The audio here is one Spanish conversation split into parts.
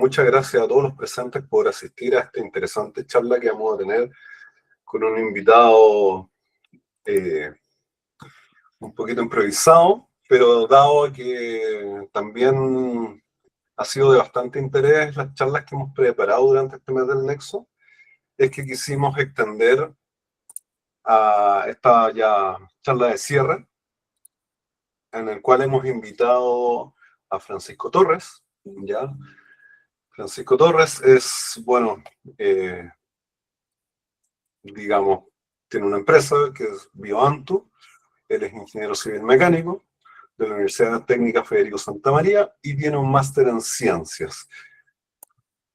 Muchas gracias a todos los presentes por asistir a esta interesante charla que vamos a tener con un invitado un poquito improvisado, pero dado que también ha sido de bastante interés las charlas que hemos preparado durante este mes del Nexo, es que quisimos extender a esta ya charla de cierre, en el cual hemos invitado a Francisco Torres, ¿ya? Francisco Torres es, bueno, digamos, tiene una empresa que es Bioantu, él es ingeniero civil mecánico de la Universidad Técnica Federico Santa María y tiene un máster en ciencias.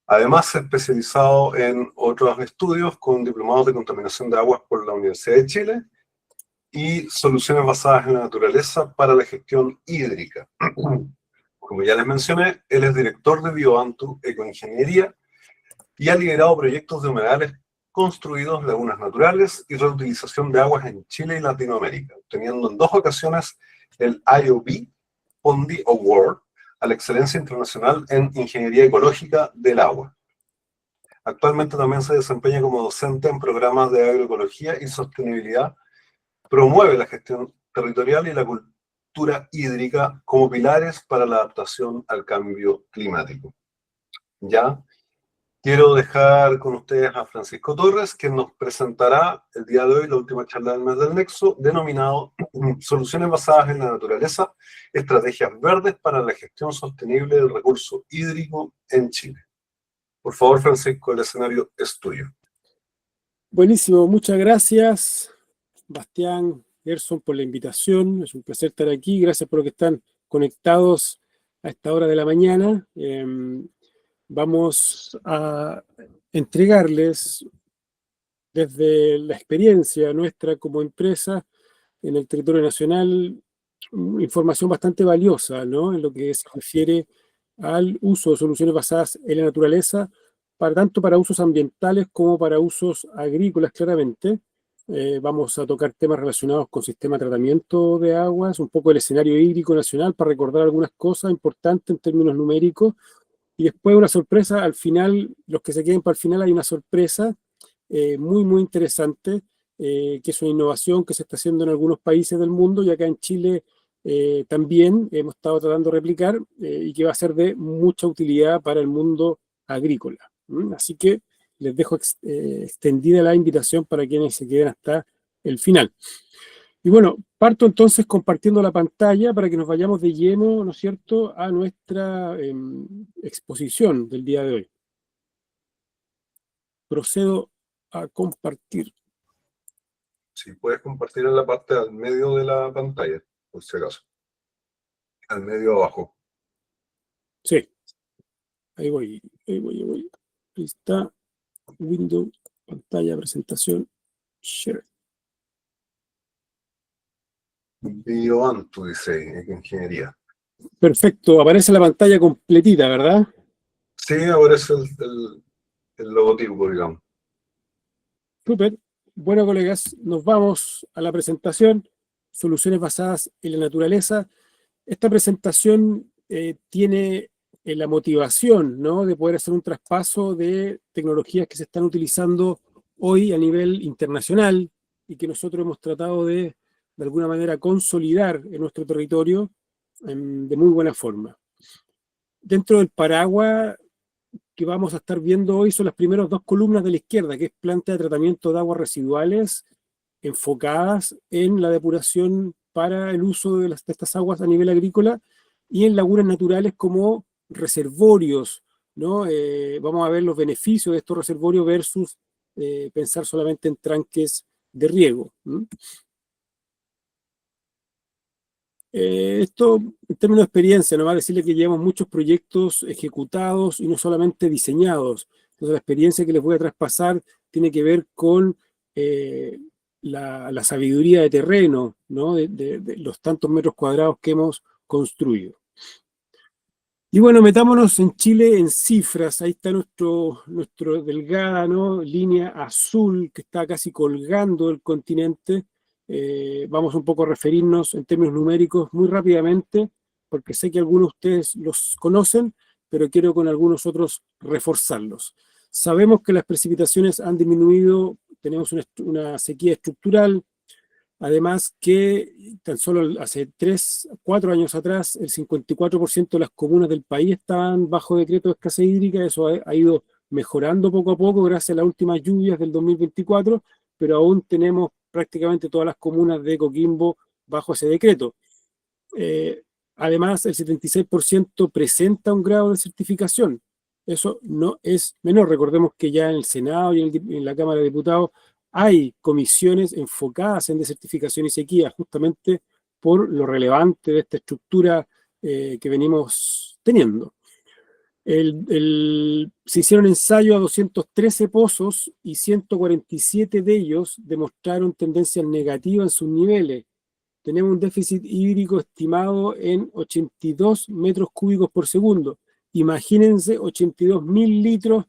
Además, se ha especializado en otros estudios con diplomados de contaminación de aguas por la Universidad de Chile y soluciones basadas en la naturaleza para la gestión hídrica. Como ya les mencioné, él es director de Bioantu Ecoingeniería y ha liderado proyectos de humedales construidos, lagunas naturales y reutilización de aguas en Chile y Latinoamérica, obteniendo en 2 ocasiones el IOB Pondi Award a la excelencia internacional en ingeniería ecológica del agua. Actualmente también se desempeña como docente en programas de agroecología y sostenibilidad, promueve la gestión territorial y la cultura hídrica como pilares para la adaptación al cambio climático. Ya quiero dejar con ustedes a Francisco Torres, quien nos presentará el día de hoy la última charla del mes del Nexo, denominado Soluciones basadas en la naturaleza, estrategias verdes para la gestión sostenible del recurso hídrico en Chile. Por favor, Francisco, el escenario es tuyo. Buenísimo, muchas gracias, Bastián, Gerson, por la invitación. Es un placer estar aquí. Gracias por los que están conectados a esta hora de la mañana. Vamos a entregarles desde la experiencia nuestra como empresa en el territorio nacional información bastante valiosa, ¿no? En lo que se refiere al uso de soluciones basadas en la naturaleza, tanto para usos ambientales como para usos agrícolas, claramente. Vamos a tocar temas relacionados con sistema de tratamiento de aguas, un poco el escenario hídrico nacional para recordar algunas cosas importantes en términos numéricos. Y después una sorpresa, al final, los que se queden para el final hay una sorpresa muy interesante, que es una innovación que se está haciendo en algunos países del mundo y acá en Chile también hemos estado tratando de replicar y que va a ser de mucha utilidad para el mundo agrícola. Así que les dejo extendida la invitación para quienes se queden hasta el final. Y bueno, parto entonces compartiendo la pantalla para que nos vayamos de lleno, ¿no es cierto?, a nuestra exposición del día de hoy. Procedo a compartir. Si puedes compartir en la parte al medio de la pantalla, por si acaso. Al medio abajo. Sí. Ahí voy. Ahí está. Windows, pantalla, presentación, share. Bioantu, dice, ingeniería. Perfecto, aparece la pantalla completita, ¿verdad? Sí, ahora es el logotipo, digamos. Súper. Bueno, colegas, nos vamos a la presentación, soluciones basadas en la naturaleza. Esta presentación tiene la motivación, ¿no?, de poder hacer un traspaso de tecnologías que se están utilizando hoy a nivel internacional y que nosotros hemos tratado de alguna manera, consolidar en nuestro territorio de muy buena forma. Dentro del paraguas que vamos a estar viendo hoy son las primeras 2 columnas de la izquierda, que es planta de tratamiento de aguas residuales enfocadas en la depuración para el uso de estas aguas a nivel agrícola y en lagunas naturales como reservorios, ¿no? Vamos a ver los beneficios de estos reservorios versus pensar solamente en tranques de riego. Esto, en términos de experiencia, no va a decirle que llevamos muchos proyectos ejecutados y no solamente diseñados. Entonces, la experiencia que les voy a traspasar tiene que ver con la sabiduría de terreno, ¿no?, de los tantos metros cuadrados que hemos construido. Y bueno, metámonos en Chile en cifras. Ahí está nuestro delgada, ¿no?, línea azul que está casi colgando el continente. Vamos un poco a referirnos en términos numéricos muy rápidamente, porque sé que algunos de ustedes los conocen, pero quiero con algunos otros reforzarlos. Sabemos que las precipitaciones han disminuido, tenemos una sequía estructural, además que tan solo hace 3, 4 años atrás el 54% de las comunas del país estaban bajo decreto de escasez hídrica. Eso ha ido mejorando poco a poco gracias a las últimas lluvias del 2024, pero aún tenemos prácticamente todas las comunas de Coquimbo bajo ese decreto. Además, el 76% presenta un grado de certificación. Eso no es menor. Recordemos que ya en el Senado y en la Cámara de Diputados hay comisiones enfocadas en desertificación y sequía, justamente por lo relevante de esta estructura que venimos teniendo. Se hicieron ensayos a 213 pozos y 147 de ellos demostraron tendencias negativas en sus niveles. Tenemos un déficit hídrico estimado en 82 metros cúbicos por segundo. Imagínense 82.000 litros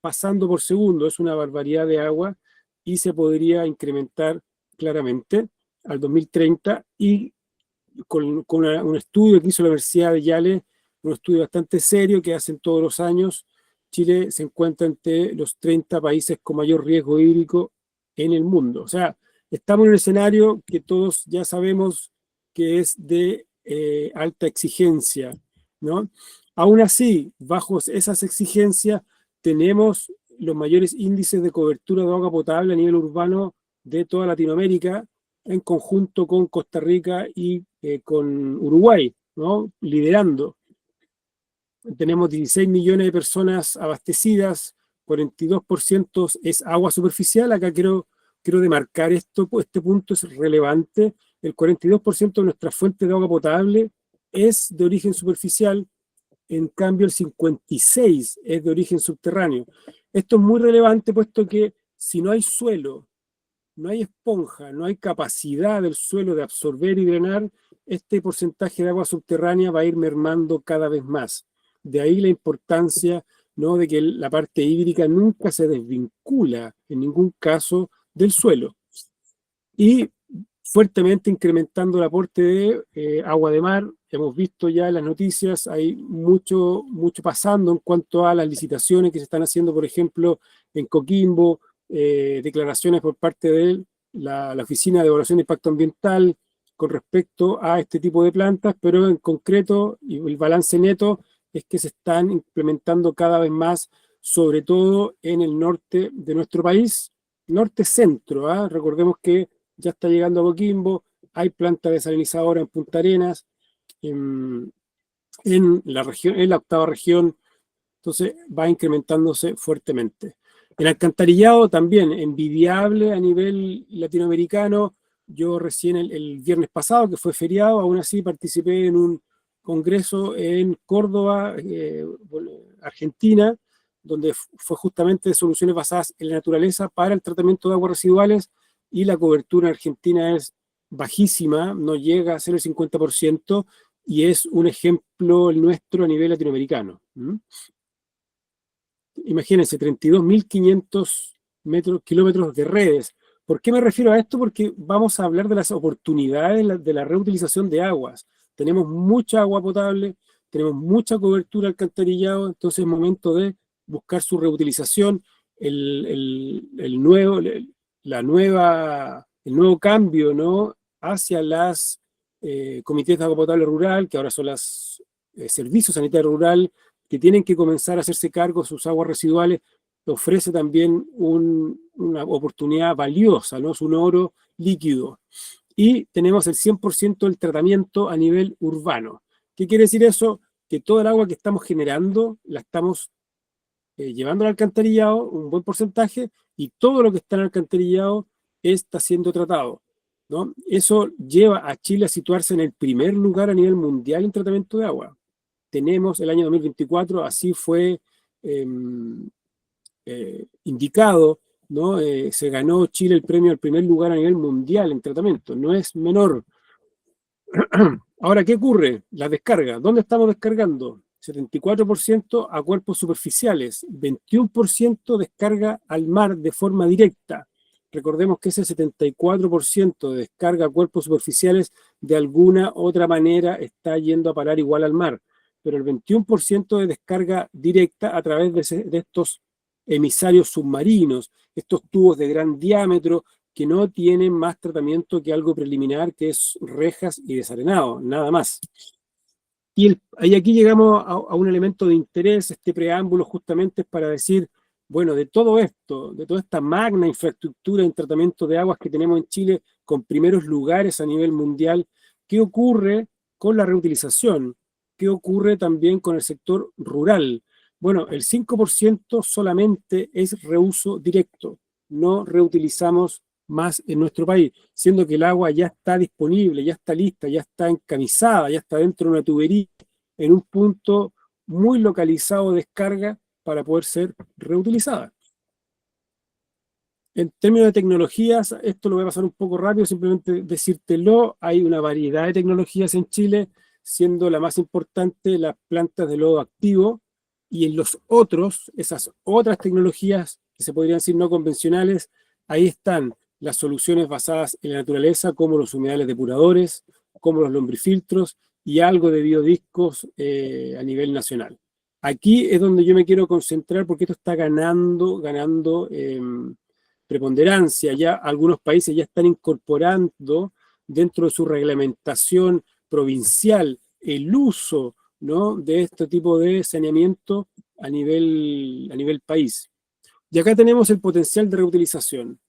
pasando por segundo. Es una barbaridad de agua y se podría incrementar claramente al 2030. Y con un estudio que hizo la Universidad de Yale, un estudio bastante serio que hacen todos los años, Chile se encuentra entre los 30 países con mayor riesgo hídrico en el mundo. O sea, estamos en un escenario que todos ya sabemos que es de alta exigencia, ¿no? Aún así, bajo esas exigencias, tenemos los mayores índices de cobertura de agua potable a nivel urbano de toda Latinoamérica, en conjunto con Costa Rica y con Uruguay, ¿no? Liderando. Tenemos 16 millones de personas abastecidas, 42% es agua superficial. Acá quiero demarcar esto, este punto es relevante. El 42% de nuestra fuente de agua potable es de origen superficial, en cambio el 56% es de origen subterráneo. Esto es muy relevante puesto que si no hay suelo, no hay esponja, no hay capacidad del suelo de absorber y drenar, este porcentaje de agua subterránea va a ir mermando cada vez más. De ahí la importancia, ¿no?, de que la parte hídrica nunca se desvincula en ningún caso del suelo. Y fuertemente incrementando el aporte de agua de mar. Hemos visto ya en las noticias, hay mucho pasando en cuanto a las licitaciones que se están haciendo, por ejemplo, en Coquimbo, declaraciones por parte de la Oficina de Evaluación de Impacto Ambiental con respecto a este tipo de plantas, pero en concreto, y el balance neto es que se están implementando cada vez más, sobre todo en el norte de nuestro país, norte-centro, ¿eh? Recordemos que ya está llegando a Coquimbo, hay planta desalinizadora en Punta Arenas, en la región, en la octava región, entonces va incrementándose fuertemente. El alcantarillado también, envidiable a nivel latinoamericano. Yo recién el viernes pasado, que fue feriado, aún así participé en un congreso en Córdoba, Argentina, donde fue justamente de soluciones basadas en la naturaleza para el tratamiento de aguas residuales, y la cobertura en Argentina es bajísima, no llega a ser el 50%, y es un ejemplo el nuestro a nivel latinoamericano. Imagínense, 32.500 kilómetros de redes. ¿Por qué me refiero a esto? Porque vamos a hablar de las oportunidades de la reutilización de aguas. Tenemos mucha agua potable, tenemos mucha cobertura alcantarillado, entonces es momento de buscar su reutilización. El nuevo cambio, ¿no?, hacia las comités de agua potable rural, que ahora son los servicios sanitarios rural, que tienen que comenzar a hacerse cargo de sus aguas residuales, ofrece también una oportunidad valiosa, ¿no? Es un oro líquido. Y tenemos el 100% del tratamiento a nivel urbano. ¿Qué quiere decir eso? Que toda el agua que estamos generando la estamos llevando al alcantarillado, un buen porcentaje, y todo lo que está en el alcantarillado está siendo tratado, ¿no? Eso lleva a Chile a situarse en el primer lugar a nivel mundial en tratamiento de agua. Tenemos el año 2024, así fue indicado, ¿no? Se ganó Chile el premio al primer lugar a nivel mundial en tratamiento, no es menor. Ahora, ¿qué ocurre? Las descargas. ¿Dónde estamos descargando? 74% a cuerpos superficiales, 21% descarga al mar de forma directa. Recordemos que ese 74% de descarga a cuerpos superficiales de alguna otra manera está yendo a parar igual al mar. pero el 21% de descarga directa a través de estos emisarios submarinos, estos tubos de gran diámetro que no tienen más tratamiento que algo preliminar, que es rejas y desarenado, nada más. Y aquí llegamos a un elemento de interés. Este preámbulo justamente es para decir, bueno, de todo esto, de toda esta magna infraestructura en tratamiento de aguas que tenemos en Chile, con primeros lugares a nivel mundial, ¿qué ocurre con la reutilización? ¿Qué ocurre también con el sector rural? Bueno, el 5% solamente es reuso directo, no reutilizamos más en nuestro país, siendo que el agua ya está disponible, ya está lista, ya está encamisada, ya está dentro de una tubería, en un punto muy localizado de descarga para poder ser reutilizada. En términos de tecnologías, esto lo voy a pasar un poco rápido, simplemente decírtelo, hay una variedad de tecnologías en Chile, siendo la más importante las plantas de lodo activo, y en los otros, esas otras tecnologías que se podrían decir no convencionales, ahí están las soluciones basadas en la naturaleza, como los humedales depuradores, como los lombrifiltros, y algo de biodiscos a nivel nacional. Aquí es donde yo me quiero concentrar porque esto está ganando preponderancia. Ya algunos países ya están incorporando dentro de su reglamentación provincial el uso, ¿no?, de este tipo de saneamiento a nivel país. Y acá tenemos el potencial de reutilización.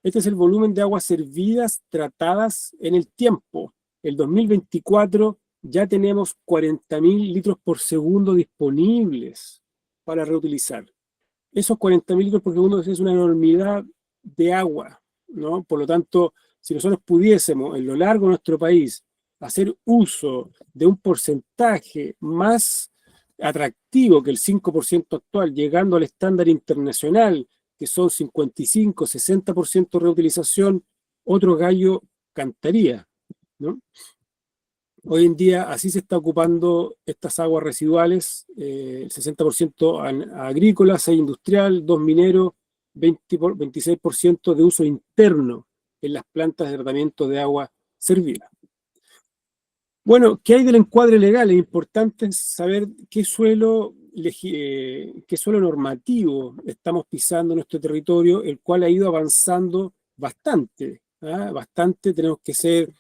Este es el volumen de aguas servidas tratadas en el tiempo. El 2024 ya tenemos 40.000 litros por segundo disponibles para reutilizar. Esos 40.000 litros por segundo es una enormidad de agua, ¿no? Por lo tanto, si nosotros pudiésemos en lo largo de nuestro país hacer uso de un porcentaje más atractivo que el 5% actual, llegando al estándar internacional, que son 55, 60% reutilización, otro gallo cantaría, ¿no? Hoy en día así se está ocupando estas aguas residuales, 60% agrícola, 6% industrial, 2% minero, 26% de uso interno en las plantas de tratamiento de agua servida. Bueno, ¿qué hay del encuadre legal? Es importante saber qué suelo normativo estamos pisando en nuestro territorio, el cual ha ido avanzando bastante, ¿ah? Bastante, tenemos que ser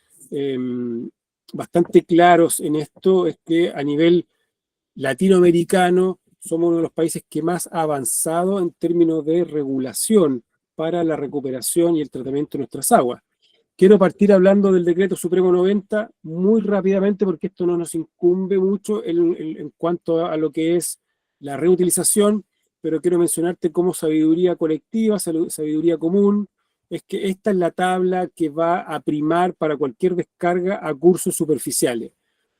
bastante claros en esto, es que a nivel latinoamericano somos uno de los países que más ha avanzado en términos de regulación para la recuperación y el tratamiento de nuestras aguas. Quiero partir hablando del Decreto Supremo 90 muy rápidamente porque esto no nos incumbe mucho en cuanto a lo que es la reutilización, pero quiero mencionarte como sabiduría colectiva, sabiduría común, es que esta es la tabla que va a primar para cualquier descarga a cursos superficiales.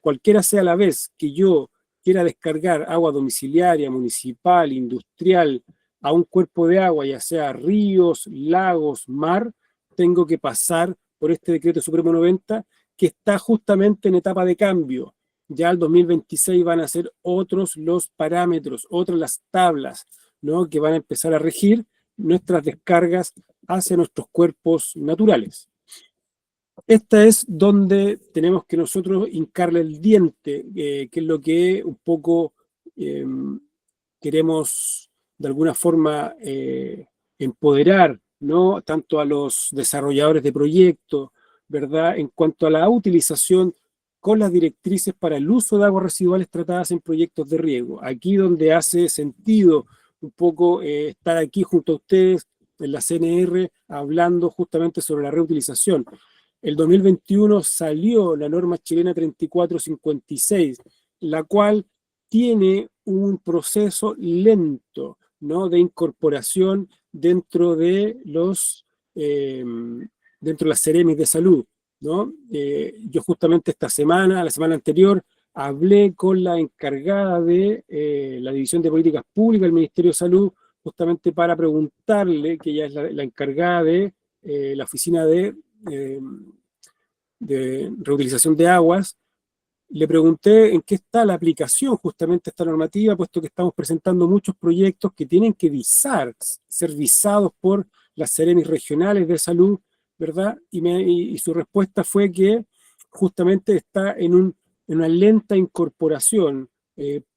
Cualquiera sea la vez que yo quiera descargar agua domiciliaria, municipal, industrial, a un cuerpo de agua, ya sea ríos, lagos, mar, tengo que pasar por este Decreto Supremo 90, que está justamente en etapa de cambio. Ya al 2026 van a ser otros los parámetros, otras las tablas, ¿no?, que van a empezar a regir nuestras descargas hacia nuestros cuerpos naturales. Esta es donde tenemos que nosotros hincarle el diente, que es lo que un poco queremos de alguna forma empoderar, ¿no?, tanto a los desarrolladores de proyectos, ¿verdad?, en cuanto a la utilización con las directrices para el uso de aguas residuales tratadas en proyectos de riego. Aquí donde hace sentido un poco estar aquí junto a ustedes en la CNR hablando justamente sobre la reutilización. El 2021 salió la norma chilena 3456, la cual tiene un proceso lento, ¿no?, de incorporación dentro de las Ceremis de salud, ¿no? Yo justamente la semana anterior, hablé con la encargada de la División de Políticas Públicas del Ministerio de Salud, justamente para preguntarle, que ella es la encargada de la oficina de reutilización de aguas. Le pregunté en qué está la aplicación justamente de esta normativa, puesto que estamos presentando muchos proyectos que tienen que ser visados por las Ceremis regionales de salud, ¿verdad? Y su respuesta fue que justamente está en una lenta incorporación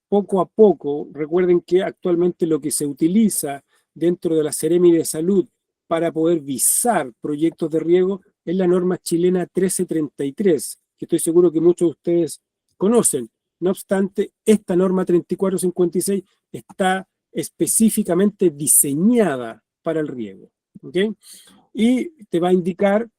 poco a poco. Recuerden que actualmente lo que se utiliza dentro de la Seremi de Salud para poder visar proyectos de riego es la norma chilena 1333, que estoy seguro que muchos de ustedes conocen. No obstante, esta norma 3456 está específicamente diseñada para el riego, ¿ok? Y te va a indicar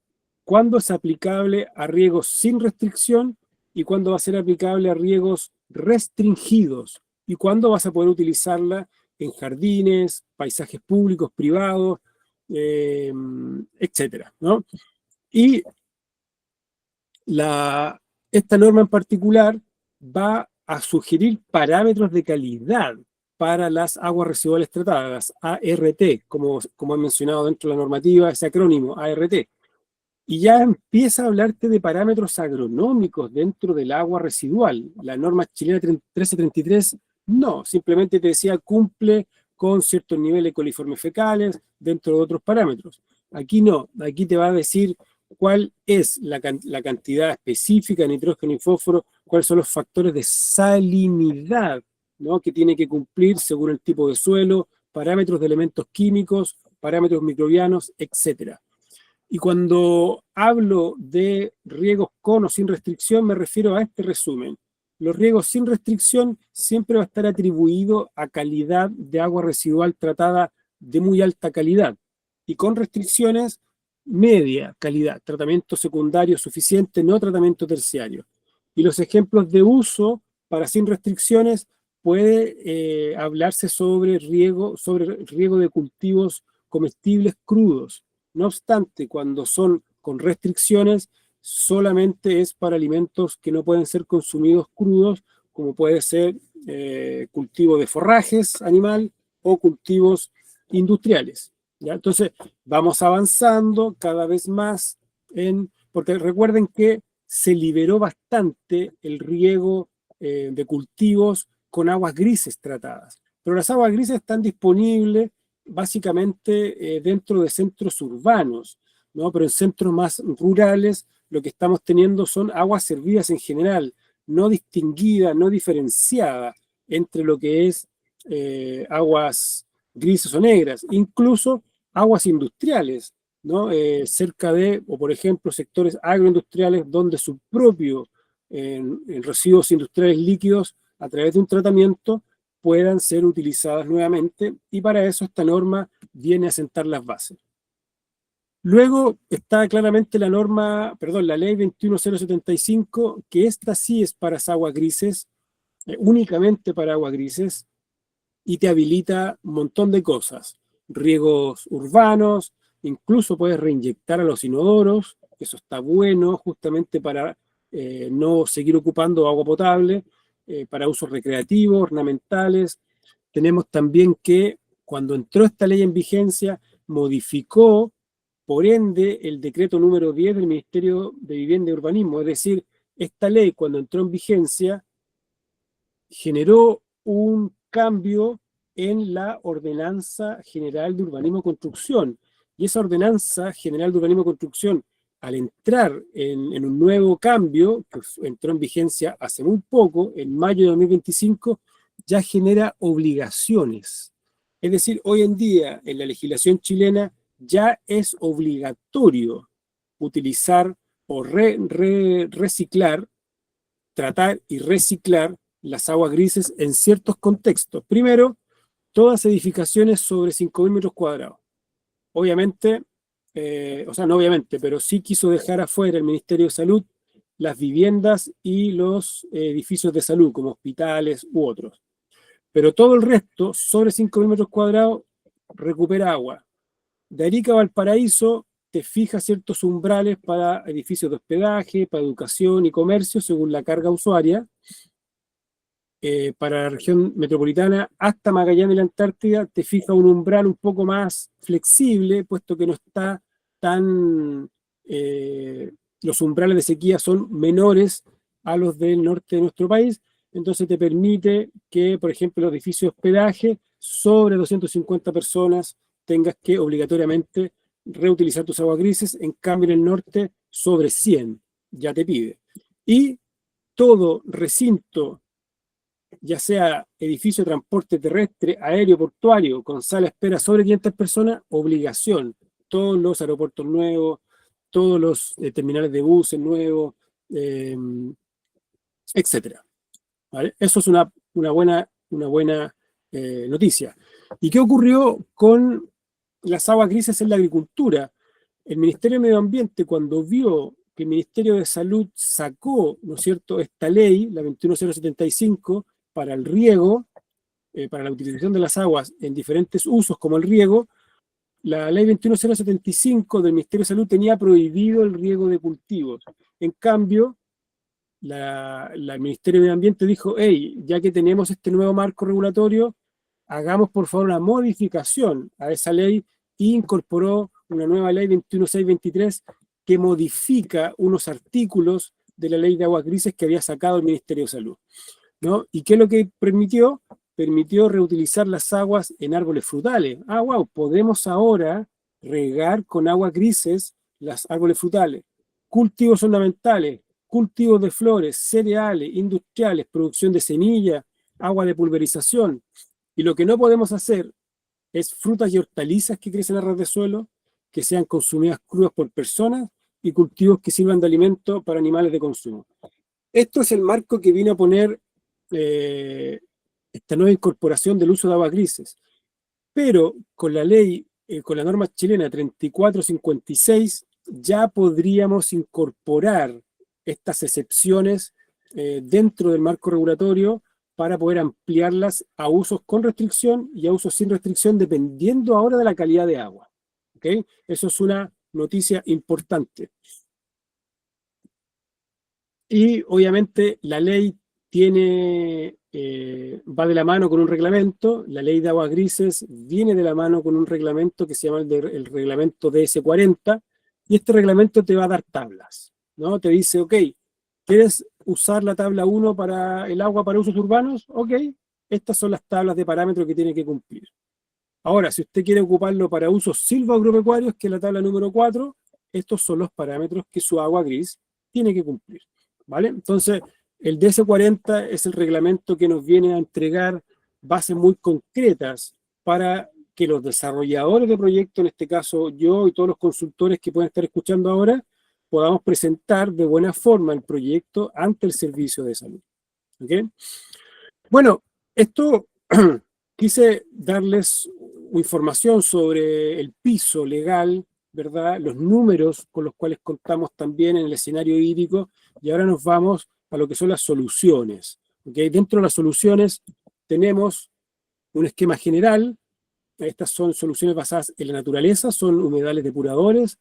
cuándo es aplicable a riegos sin restricción y cuándo va a ser aplicable a riegos restringidos y cuándo vas a poder utilizarla en jardines, paisajes públicos, privados, etcétera, ¿no? Y esta norma en particular va a sugerir parámetros de calidad para las aguas residuales tratadas, ART, como he mencionado dentro de la normativa, ese acrónimo, ART. Y ya empieza a hablarte de parámetros agronómicos dentro del agua residual. La norma chilena 1333 no, simplemente te decía cumple con ciertos niveles de coliformes fecales dentro de otros parámetros. Aquí no, aquí te va a decir cuál es la cantidad específica de nitrógeno y fósforo, cuáles son los factores de salinidad, ¿no?, que tiene que cumplir según el tipo de suelo, parámetros de elementos químicos, parámetros microbianos, etcétera. Y cuando hablo de riegos con o sin restricción, me refiero a este resumen. Los riegos sin restricción siempre va a estar atribuido a calidad de agua residual tratada de muy alta calidad. Y con restricciones, media calidad, tratamiento secundario suficiente, no tratamiento terciario. Y los ejemplos de uso para sin restricciones puede hablarse sobre riego de cultivos comestibles crudos. No obstante, cuando son con restricciones, solamente es para alimentos que no pueden ser consumidos crudos, como puede ser cultivo de forrajes animal o cultivos industriales, ¿ya? Entonces, vamos avanzando cada vez más porque recuerden que se liberó bastante el riego de cultivos con aguas grises tratadas, pero las aguas grises están disponibles básicamente dentro de centros urbanos, ¿no? Pero en centros más rurales lo que estamos teniendo son aguas servidas en general, no distinguidas, no diferenciadas entre lo que es aguas grises o negras, incluso aguas industriales, ¿no? Cerca de, o por ejemplo, sectores agroindustriales donde su propio residuos industriales líquidos a través de un tratamiento puedan ser utilizadas nuevamente, y para eso esta norma viene a sentar las bases. Luego está claramente la ley 21075, que esta sí es para aguas grises, únicamente para aguas grises, y te habilita un montón de cosas, riegos urbanos, incluso puedes reinyectar a los inodoros, eso está bueno justamente para no seguir ocupando agua potable, para usos recreativos, ornamentales. Tenemos también que cuando entró esta ley en vigencia, modificó, por ende, el decreto número 10 del Ministerio de Vivienda y Urbanismo. Es decir, esta ley cuando entró en vigencia generó un cambio en la Ordenanza General de Urbanismo y Construcción. Y esa Ordenanza General de Urbanismo y Construcción, al entrar en un nuevo cambio, que entró en vigencia hace muy poco, en mayo de 2025, ya genera obligaciones. Es decir, hoy en día en la legislación chilena ya es obligatorio utilizar o reciclar, tratar y reciclar las aguas grises en ciertos contextos. Primero, todas edificaciones sobre 5.000 metros cuadrados. Obviamente, no obviamente, pero sí quiso dejar afuera el Ministerio de Salud las viviendas y los edificios de salud, como hospitales u otros. Pero todo el resto, sobre 5.000 metros cuadrados, recupera agua. De Arica a Valparaíso, te fija ciertos umbrales para edificios de hospedaje, para educación y comercio, según la carga usuaria. Para la región metropolitana hasta Magallanes y la Antártida te fija un umbral un poco más flexible, puesto que no está tan... los umbrales de sequía son menores a los del norte de nuestro país, entonces te permite que, por ejemplo, los edificios de hospedaje sobre 250 personas tengas que obligatoriamente reutilizar tus aguas grises, en cambio en el norte sobre 100 ya te pide. Y todo recinto ya sea edificio de transporte terrestre, aéreo, portuario, con sala de espera sobre 500 personas, obligación. Todos los aeropuertos nuevos, todos los terminales de buses nuevos, etcétera. ¿Vale? Eso es una buena noticia. ¿Y qué ocurrió con las aguas grises en la agricultura? El Ministerio de Medio Ambiente, cuando vio que el Ministerio de Salud sacó, ¿no es cierto?, esta ley, la 21075, para el riego, para la utilización de las aguas en diferentes usos como el riego, la ley 21075 del Ministerio de Salud tenía prohibido el riego de cultivos. En cambio, el Ministerio de Medio Ambiente dijo, hey, ya que tenemos este nuevo marco regulatorio, hagamos por favor una modificación a esa ley e incorporó una nueva ley 21623 que modifica unos artículos de la ley de aguas grises que había sacado el Ministerio de Salud, ¿no? ¿Y qué es lo que permitió? Permitió reutilizar las aguas en árboles frutales. Ah, wow, podemos ahora regar con aguas grises los árboles frutales. Cultivos ornamentales, cultivos de flores, cereales, industriales, producción de semillas, agua de pulverización. Y lo que no podemos hacer es frutas y hortalizas que crecen a ras de suelo, que sean consumidas crudas por personas y cultivos que sirvan de alimento para animales de consumo. Esto es el marco que vino a poner esta nueva incorporación del uso de aguas grises. Pero con la ley, con la norma chilena 3456, ya podríamos incorporar estas excepciones dentro del marco regulatorio para poder ampliarlas a usos con restricción y a usos sin restricción, dependiendo ahora de la calidad de agua. ¿Okay? Eso es una noticia importante. Y obviamente la ley va de la mano con un reglamento. La ley de aguas grises viene de la mano con un reglamento que se llama el reglamento DS40, y este reglamento te va a dar tablas, ¿no? Te dice, ok, ¿quieres usar la tabla 1 para el agua para usos urbanos? Ok, estas son las tablas de parámetros que tiene que cumplir. Ahora, si usted quiere ocuparlo para usos silvoagropecuarios, que es la tabla número 4, estos son los parámetros que su agua gris tiene que cumplir, ¿vale? Entonces, el DS40 es el reglamento que nos viene a entregar bases muy concretas para que los desarrolladores de proyectos, en este caso yo y todos los consultores que pueden estar escuchando ahora, podamos presentar de buena forma el proyecto ante el servicio de salud. ¿Okay? Bueno, esto quise darles información sobre el piso legal, ¿verdad? Los números con los cuales contamos también en el escenario hídrico, y ahora nos vamos a lo que son las soluciones. ¿Okay? Dentro de las soluciones tenemos un esquema general. Estas son soluciones basadas en la naturaleza, son humedales depuradores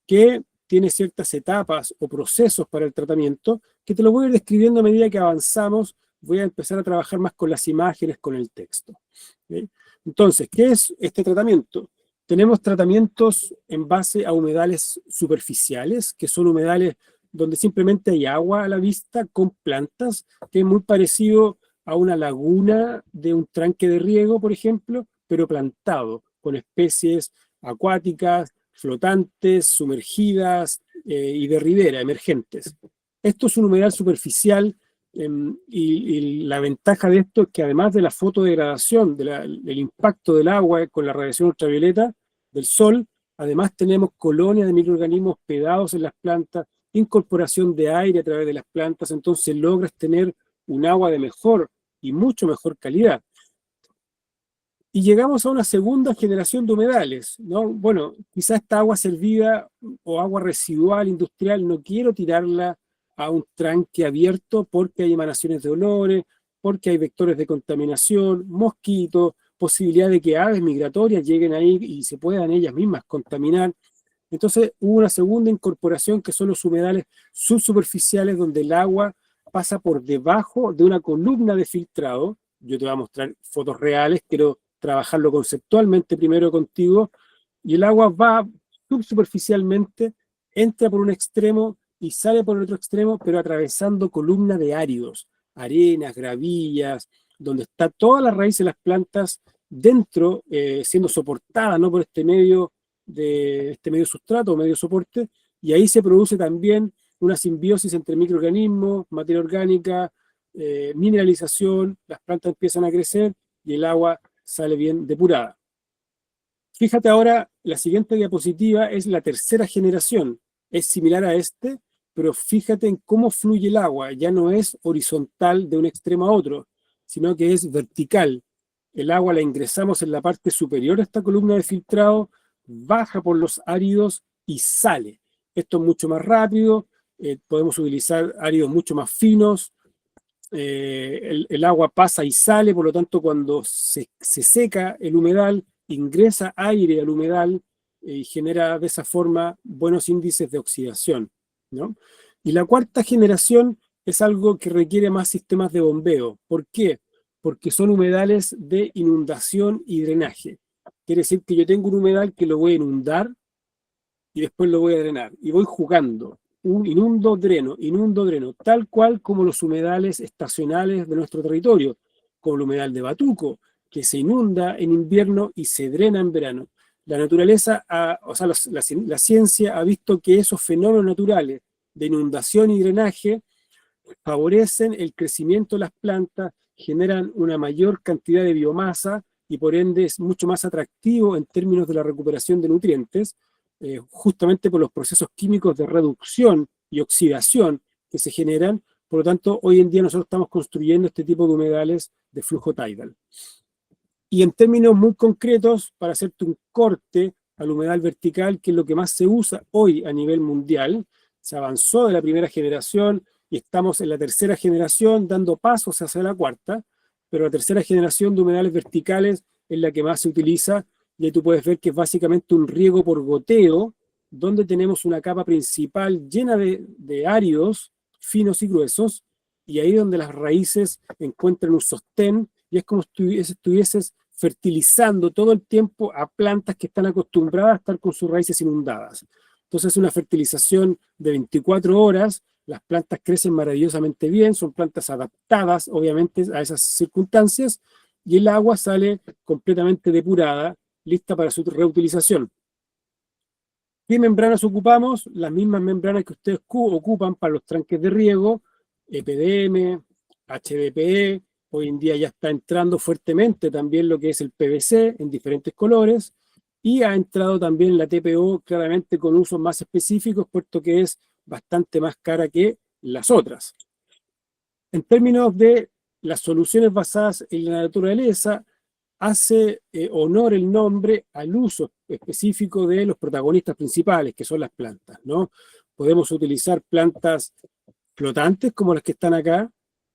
que tiene ciertas etapas o procesos para el tratamiento que te lo voy a ir describiendo a medida que avanzamos. Voy a empezar a trabajar más con las imágenes, con el texto. ¿Okay? Entonces, ¿qué es este tratamiento? Tenemos tratamientos en base a humedales superficiales, que son humedales donde simplemente hay agua a la vista con plantas, que es muy parecido a una laguna de un tranque de riego, por ejemplo, pero plantado, con especies acuáticas, flotantes, sumergidas y de ribera, emergentes. Esto es un humedal superficial y la ventaja de esto es que además de la fotodegradación, del impacto del agua con la radiación ultravioleta del sol, además tenemos colonias de microorganismos hospedados en las plantas, incorporación de aire a través de las plantas, entonces logras tener un agua de mejor y mucho mejor calidad. Y llegamos a una segunda generación de humedales, ¿no? Bueno, quizás esta agua servida o agua residual industrial no quiero tirarla a un tranque abierto porque hay emanaciones de olores, porque hay vectores de contaminación, mosquitos, posibilidad de que aves migratorias lleguen ahí y se puedan ellas mismas contaminar. Entonces hubo una segunda incorporación que son los humedales subsuperficiales, donde el agua pasa por debajo de una columna de filtrado. Yo te voy a mostrar fotos reales, quiero trabajarlo conceptualmente primero contigo, y el agua va subsuperficialmente, entra por un extremo y sale por el otro extremo, pero atravesando columnas de áridos, arenas, gravillas, donde está toda la raíz de las plantas dentro, siendo soportada, ¿no?, por este medio sustrato, medio soporte, y ahí se produce también una simbiosis entre microorganismos, materia orgánica, mineralización, las plantas empiezan a crecer y el agua sale bien depurada. Fíjate ahora, la siguiente diapositiva es la tercera generación. Es similar a este, pero fíjate en cómo fluye el agua. Ya no es horizontal de un extremo a otro, sino que es vertical. El agua la ingresamos en la parte superior de esta columna de filtrado, baja por los áridos y sale. Esto es mucho más rápido, podemos utilizar áridos mucho más finos, el agua pasa y sale, por lo tanto cuando se seca el humedal, ingresa aire al humedal y genera de esa forma buenos índices de oxidación, ¿no? Y la cuarta generación es algo que requiere más sistemas de bombeo. ¿Por qué? Porque son humedales de inundación y drenaje. Quiere decir que yo tengo un humedal que lo voy a inundar y después lo voy a drenar. Y voy jugando. Inundo, dreno, tal cual como los humedales estacionales de nuestro territorio, como el humedal de Batuco, que se inunda en invierno y se drena en verano. La naturaleza, la ciencia ha visto que esos fenómenos naturales de inundación y drenaje favorecen el crecimiento de las plantas, generan una mayor cantidad de biomasa y por ende es mucho más atractivo en términos de la recuperación de nutrientes, justamente por los procesos químicos de reducción y oxidación que se generan. Por lo tanto, hoy en día nosotros estamos construyendo este tipo de humedales de flujo tidal. Y en términos muy concretos, para hacerte un corte al humedal vertical, que es lo que más se usa hoy a nivel mundial, se avanzó de la primera generación y estamos en la tercera generación dando pasos hacia la cuarta, pero la tercera generación de humedales verticales es la que más se utiliza. Y ahí tú puedes ver que es básicamente un riego por goteo, donde tenemos una capa principal llena de áridos finos y gruesos, y ahí donde las raíces encuentran un sostén, y es como si estuvieses fertilizando todo el tiempo a plantas que están acostumbradas a estar con sus raíces inundadas. Entonces es una fertilización de 24 horas, las plantas crecen maravillosamente bien, son plantas adaptadas obviamente a esas circunstancias, y el agua sale completamente depurada, lista para su reutilización. ¿Qué membranas ocupamos? Las mismas membranas que ustedes ocupan para los tranques de riego, EPDM, HDPE, hoy en día ya está entrando fuertemente también lo que es el PVC en diferentes colores, y ha entrado también la TPO claramente con usos más específicos, puesto que es bastante más cara que las otras. En términos de las soluciones basadas en la naturaleza, hace honor el nombre al uso específico de los protagonistas principales, que son las plantas, ¿no? Podemos utilizar plantas flotantes como las que están acá,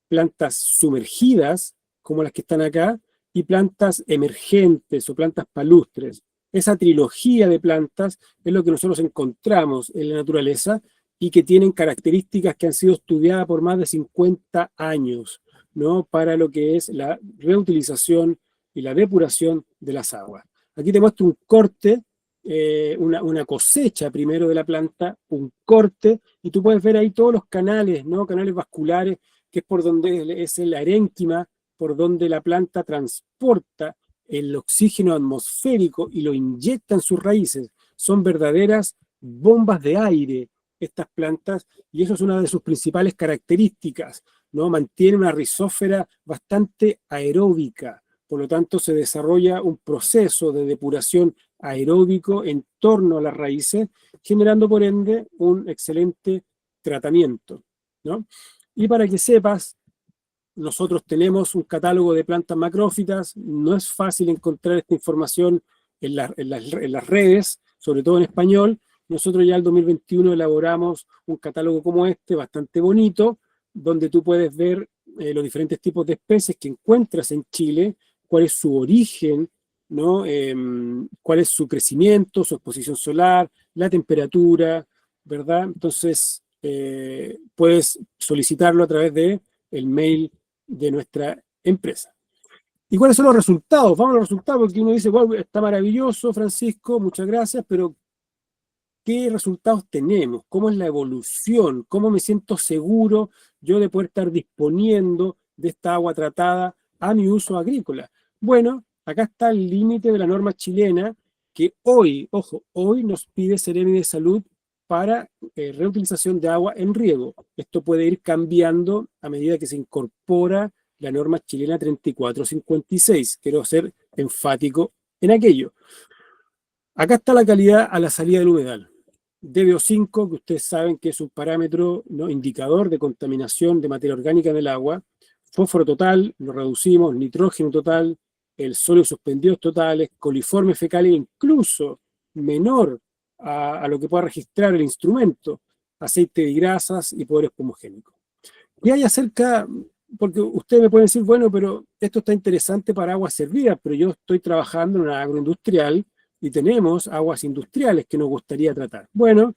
plantas sumergidas como las que están acá, y plantas emergentes o plantas palustres. Esa trilogía de plantas es lo que nosotros encontramos en la naturaleza y que tienen características que han sido estudiadas por más de 50 años, ¿no? Para lo que es la reutilización y la depuración de las aguas. Aquí te muestro un corte, una cosecha primero de la planta, un corte, y tú puedes ver ahí todos los canales, ¿no? Canales vasculares, que es por donde es el arénquima, por donde la planta transporta el oxígeno atmosférico y lo inyecta en sus raíces. Son verdaderas bombas de aire estas plantas, y eso es una de sus principales características, ¿no? Mantiene una rizósfera bastante aeróbica, por lo tanto se desarrolla un proceso de depuración aeróbico en torno a las raíces, generando por ende un excelente tratamiento, ¿no? Y para que sepas, nosotros tenemos un catálogo de plantas macrófitas, no es fácil encontrar esta información en las redes, sobre todo en español. Nosotros ya en el 2021 elaboramos un catálogo como este, bastante bonito, donde tú puedes ver los diferentes tipos de especies que encuentras en Chile, cuál es su origen, ¿no? Cuál es su crecimiento, su exposición solar, la temperatura, ¿verdad? Entonces, puedes solicitarlo a través de el mail de nuestra empresa. ¿Y cuáles son los resultados? Vamos a los resultados, porque uno dice, wow, está maravilloso, Francisco, muchas gracias, pero ¿qué resultados tenemos? ¿Cómo es la evolución? ¿Cómo me siento seguro yo de poder estar disponiendo de esta agua tratada a mi uso agrícola? Bueno, acá está el límite de la norma chilena que hoy, ojo, hoy nos pide Seremi de Salud para reutilización de agua en riego. Esto puede ir cambiando a medida que se incorpora la norma chilena 3456. Quiero ser enfático en aquello. Acá está la calidad a la salida del humedal. DBO5, que ustedes saben que es un parámetro, ¿no?, indicador de contaminación de materia orgánica en el agua. Fósforo total, lo reducimos, nitrógeno total, el sólido suspendidos totales, coliformes fecales, incluso menor a lo que pueda registrar el instrumento, aceite y grasas y poder espumogénico. ¿Qué hay acerca? Porque ustedes me pueden decir, bueno, pero esto está interesante para aguas servidas, pero yo estoy trabajando en una agroindustrial y tenemos aguas industriales que nos gustaría tratar. Bueno,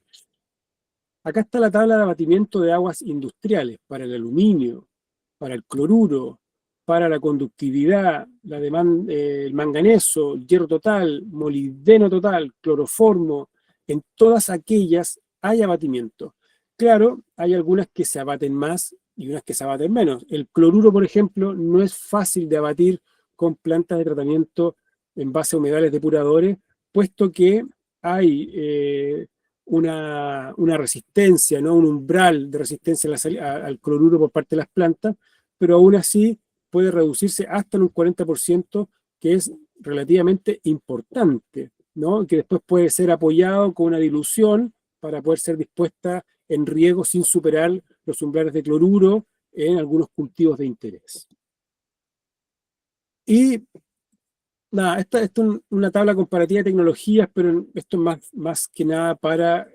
acá está la tabla de abatimiento de aguas industriales para el aluminio, para el cloruro, para la conductividad, el manganeso, el hierro total, molibdeno total, cloroformo. En todas aquellas hay abatimiento. Claro, hay algunas que se abaten más y unas que se abaten menos. El cloruro, por ejemplo, no es fácil de abatir con plantas de tratamiento en base a humedales depuradores, puesto que hay una resistencia, ¿no?, un umbral de resistencia al cloruro por parte de las plantas, pero aún así puede reducirse hasta en un 40%, que es relativamente importante, ¿no?, que después puede ser apoyado con una dilución para poder ser dispuesta en riego sin superar los umbrales de cloruro en algunos cultivos de interés. Y nada, esta es una tabla comparativa de tecnologías, pero esto es más que nada para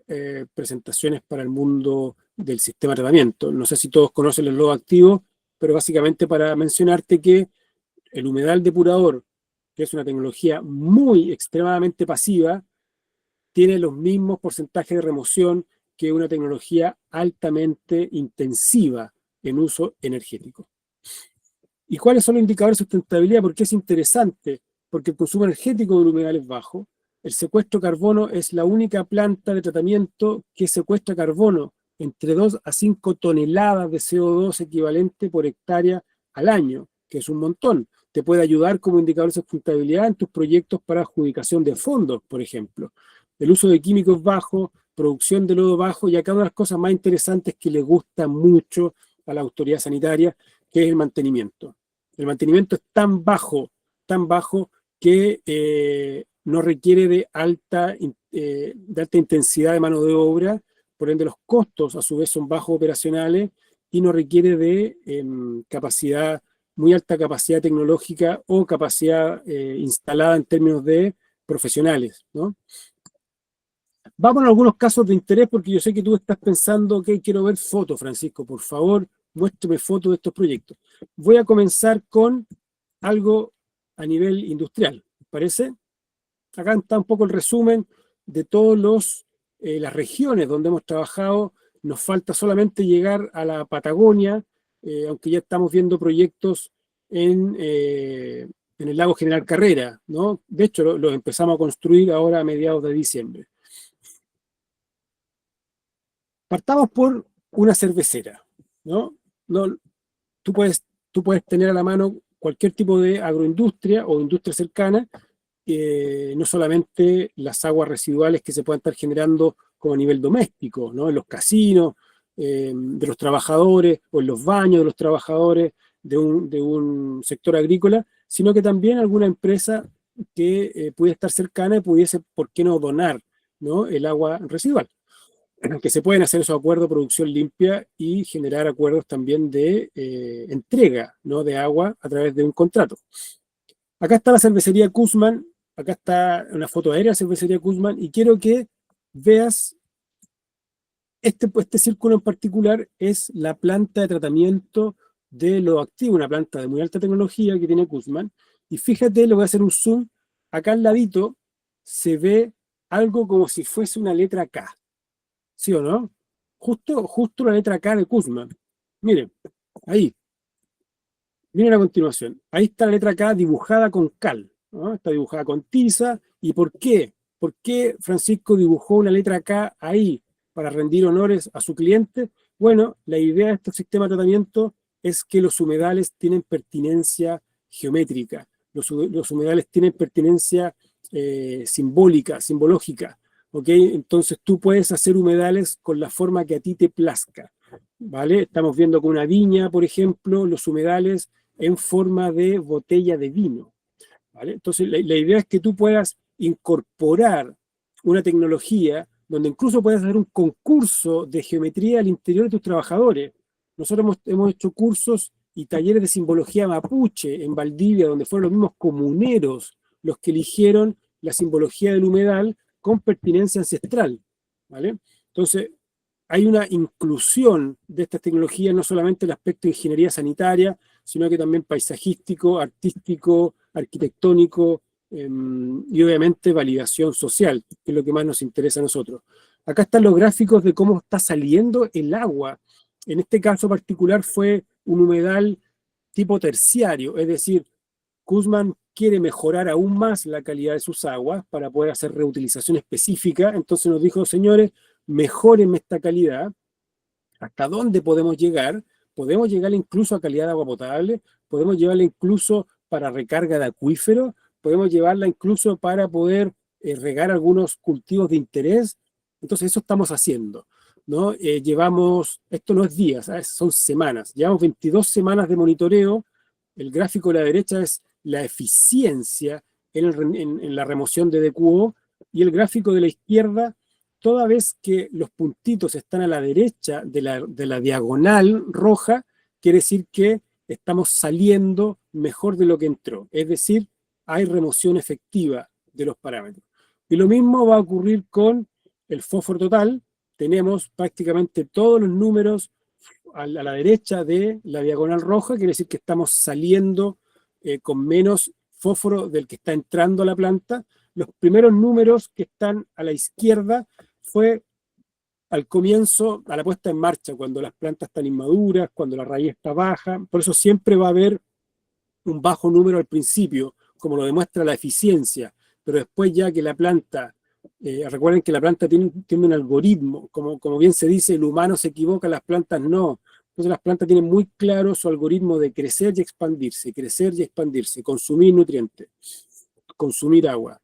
presentaciones para el mundo del sistema de tratamiento. No sé si todos conocen el lodo activo, pero básicamente para mencionarte que el humedal depurador, que es una tecnología muy extremadamente pasiva, tiene los mismos porcentajes de remoción que una tecnología altamente intensiva en uso energético. ¿Y cuáles son los indicadores de sustentabilidad? Porque es interesante, porque el consumo energético del humedal es bajo. El secuestro de carbono es la única planta de tratamiento que secuestra carbono entre 2 a 5 toneladas de CO2 equivalente por hectárea al año, que es un montón. Te puede ayudar como indicador de sustentabilidad en tus proyectos para adjudicación de fondos, por ejemplo. El uso de químicos bajo, producción de lodo bajo, y acá una de las cosas más interesantes que le gusta mucho a la autoridad sanitaria, que es el mantenimiento. El mantenimiento es tan bajo que no requiere de alta intensidad de mano de obra, por ende los costos a su vez son bajos operacionales y no requiere de muy alta capacidad tecnológica o capacidad instalada en términos de profesionales, ¿no? Vamos a algunos casos de interés, porque yo sé que tú estás pensando que quiero ver fotos, Francisco, por favor, muéstrame fotos de estos proyectos. Voy a comenzar con algo a nivel industrial, ¿les parece? Acá está un poco el resumen de todas las regiones donde hemos trabajado. Nos falta solamente llegar a la Patagonia, aunque ya estamos viendo proyectos en el lago General Carrera, ¿no? De hecho, lo empezamos a construir ahora a mediados de diciembre. Partamos por una cervecera, ¿no? Tú puedes tener a la mano cualquier tipo de agroindustria o industria cercana, no solamente las aguas residuales que se puedan estar generando como a nivel doméstico, ¿no?, en los casinos de los trabajadores o en los baños de los trabajadores de un sector agrícola, sino que también alguna empresa que pudiera estar cercana y pudiese, ¿por qué no?, donar, ¿no?, el agua residual. Que se pueden hacer esos acuerdos de producción limpia y generar acuerdos también de entrega, ¿no?, de agua a través de un contrato. Acá está la cervecería Kuzman, acá está una foto aérea de la cervecería Kuzman, y quiero que veas este círculo en particular. Es la planta de tratamiento de lo activo, una planta de muy alta tecnología que tiene Kuzman, y fíjate, le voy a hacer un zoom, acá al ladito se ve algo como si fuese una letra K. ¿Sí o no? Justo la letra K de Kuzman. Miren, ahí. Miren a continuación. Ahí está la letra K dibujada con cal, ¿no? Está dibujada con tiza. ¿Y por qué? ¿Por qué Francisco dibujó una letra K ahí para rendir honores a su cliente? Bueno, la idea de este sistema de tratamiento es que los humedales tienen pertinencia geométrica. Los humedales tienen pertinencia simbólica, simbológica. ¿ok? Entonces tú puedes hacer humedales con la forma que a ti te plazca, ¿vale? Estamos viendo con una viña, por ejemplo, los humedales en forma de botella de vino, ¿vale? Entonces la idea es que tú puedas incorporar una tecnología donde incluso puedas hacer un concurso de geometría al interior de tus trabajadores. Nosotros hemos hecho cursos y talleres de simbología mapuche en Valdivia, donde fueron los mismos comuneros los que eligieron la simbología del humedal con pertinencia ancestral, ¿vale? Entonces, hay una inclusión de estas tecnologías, no solamente el aspecto de ingeniería sanitaria, sino que también paisajístico, artístico, arquitectónico, y obviamente validación social, que es lo que más nos interesa a nosotros. Acá están los gráficos de cómo está saliendo el agua. En este caso particular fue un humedal tipo terciario, es decir, Kuzman quiere mejorar aún más la calidad de sus aguas para poder hacer reutilización específica, entonces nos dijo, señores, mejoren esta calidad. ¿Hasta dónde podemos llegar? Podemos llegar incluso a calidad de agua potable, podemos llevarla incluso para recarga de acuíferos, podemos llevarla incluso para poder regar algunos cultivos de interés. Entonces eso estamos haciendo, ¿no? Llevamos, esto no es días, ¿sabes? Son semanas, llevamos 22 semanas de monitoreo. El gráfico de la derecha es la eficiencia en la remoción de DQO y el gráfico de la izquierda, toda vez que los puntitos están a la derecha de la diagonal roja, quiere decir que estamos saliendo mejor de lo que entró. Es decir, hay remoción efectiva de los parámetros. Y lo mismo va a ocurrir con el fósforo total. Tenemos prácticamente todos los números a la derecha de la diagonal roja, quiere decir que estamos saliendo con menos fósforo del que está entrando a la planta. Los primeros números que están a la izquierda fue al comienzo, a la puesta en marcha, cuando las plantas están inmaduras, cuando la raíz está baja. Por eso siempre va a haber un bajo número al principio, como lo demuestra la eficiencia, pero después ya que la planta, recuerden que la planta tiene un algoritmo, como bien se dice, el humano se equivoca, las plantas no. Entonces las plantas tienen muy claro su algoritmo de crecer y expandirse, consumir nutrientes, consumir agua.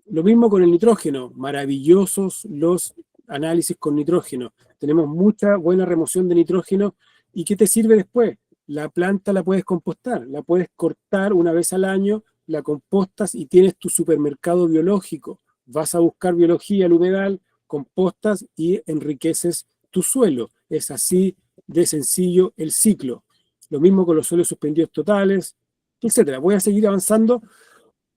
Lo mismo con el nitrógeno, maravillosos los análisis con nitrógeno. Tenemos mucha buena remoción de nitrógeno. ¿Y qué te sirve después? La planta la puedes compostar, la puedes cortar una vez al año, la compostas y tienes tu supermercado biológico. Vas a buscar biología al humedal, compostas y enriqueces tu suelo. Es así de sencillo el ciclo. Lo mismo con los suelos suspendidos totales, etcétera. Voy a seguir avanzando.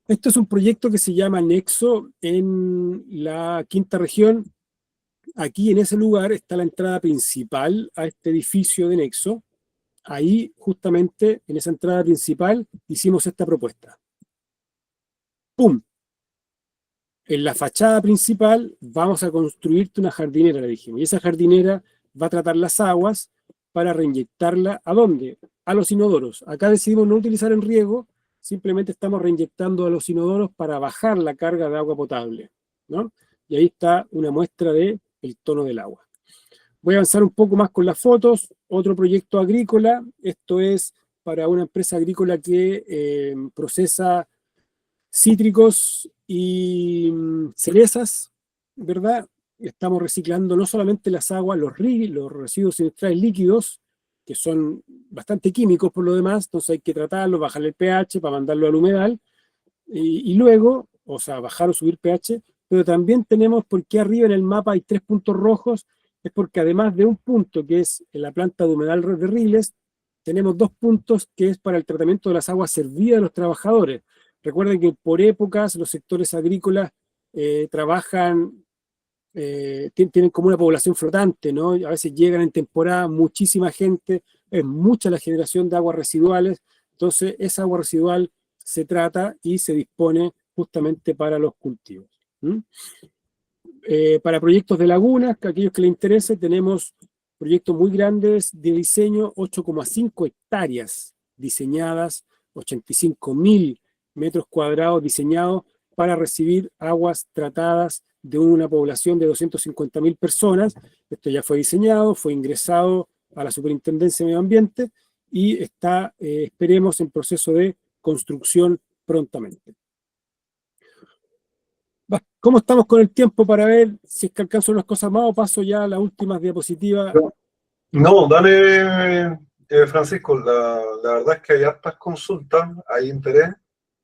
Esto es un proyecto que se llama Nexo en la quinta región. Aquí en ese lugar está la entrada principal a este edificio de Nexo. Ahí, justamente, en esa entrada principal, hicimos esta propuesta. ¡Pum! En la fachada principal vamos a construirte una jardinera, le dijimos. Y esa jardinera va a tratar las aguas para reinyectarla. ¿A dónde? A los inodoros. Acá decidimos no utilizar en riego, simplemente estamos reinyectando a los inodoros para bajar la carga de agua potable, ¿no? Y ahí está una muestra del tono del agua. Voy a avanzar un poco más con las fotos. Otro proyecto agrícola. Esto es para una empresa agrícola que procesa cítricos y cerezas, ¿verdad? Estamos reciclando no solamente las aguas, los residuos industriales líquidos, que son bastante químicos por lo demás, entonces hay que tratarlos, bajarle el pH para mandarlo al humedal, y luego, o sea, bajar o subir pH, pero también tenemos, porque arriba en el mapa hay 3 puntos rojos, es porque además de un punto que es en la planta de humedal de Riles, tenemos 2 puntos que es para el tratamiento de las aguas servidas de los trabajadores. Recuerden que por épocas los sectores agrícolas trabajan, tienen como una población flotante, ¿no? A veces llegan en temporada muchísima gente, es mucha la generación de aguas residuales, entonces esa agua residual se trata y se dispone justamente para los cultivos. Para proyectos de lagunas, que aquellos que les interese, tenemos proyectos muy grandes de diseño, 8,5 hectáreas diseñadas, 85.000 metros cuadrados diseñados para recibir aguas tratadas de una población de 250.000 personas. Esto ya fue diseñado, fue ingresado a la Superintendencia de Medio Ambiente y está, esperemos, en proceso de construcción prontamente. ¿Cómo estamos con el tiempo para ver si es que alcanzo unas cosas más o paso ya a las últimas diapositivas? No, dale, Francisco, la verdad es que hay hartas consultas, hay interés,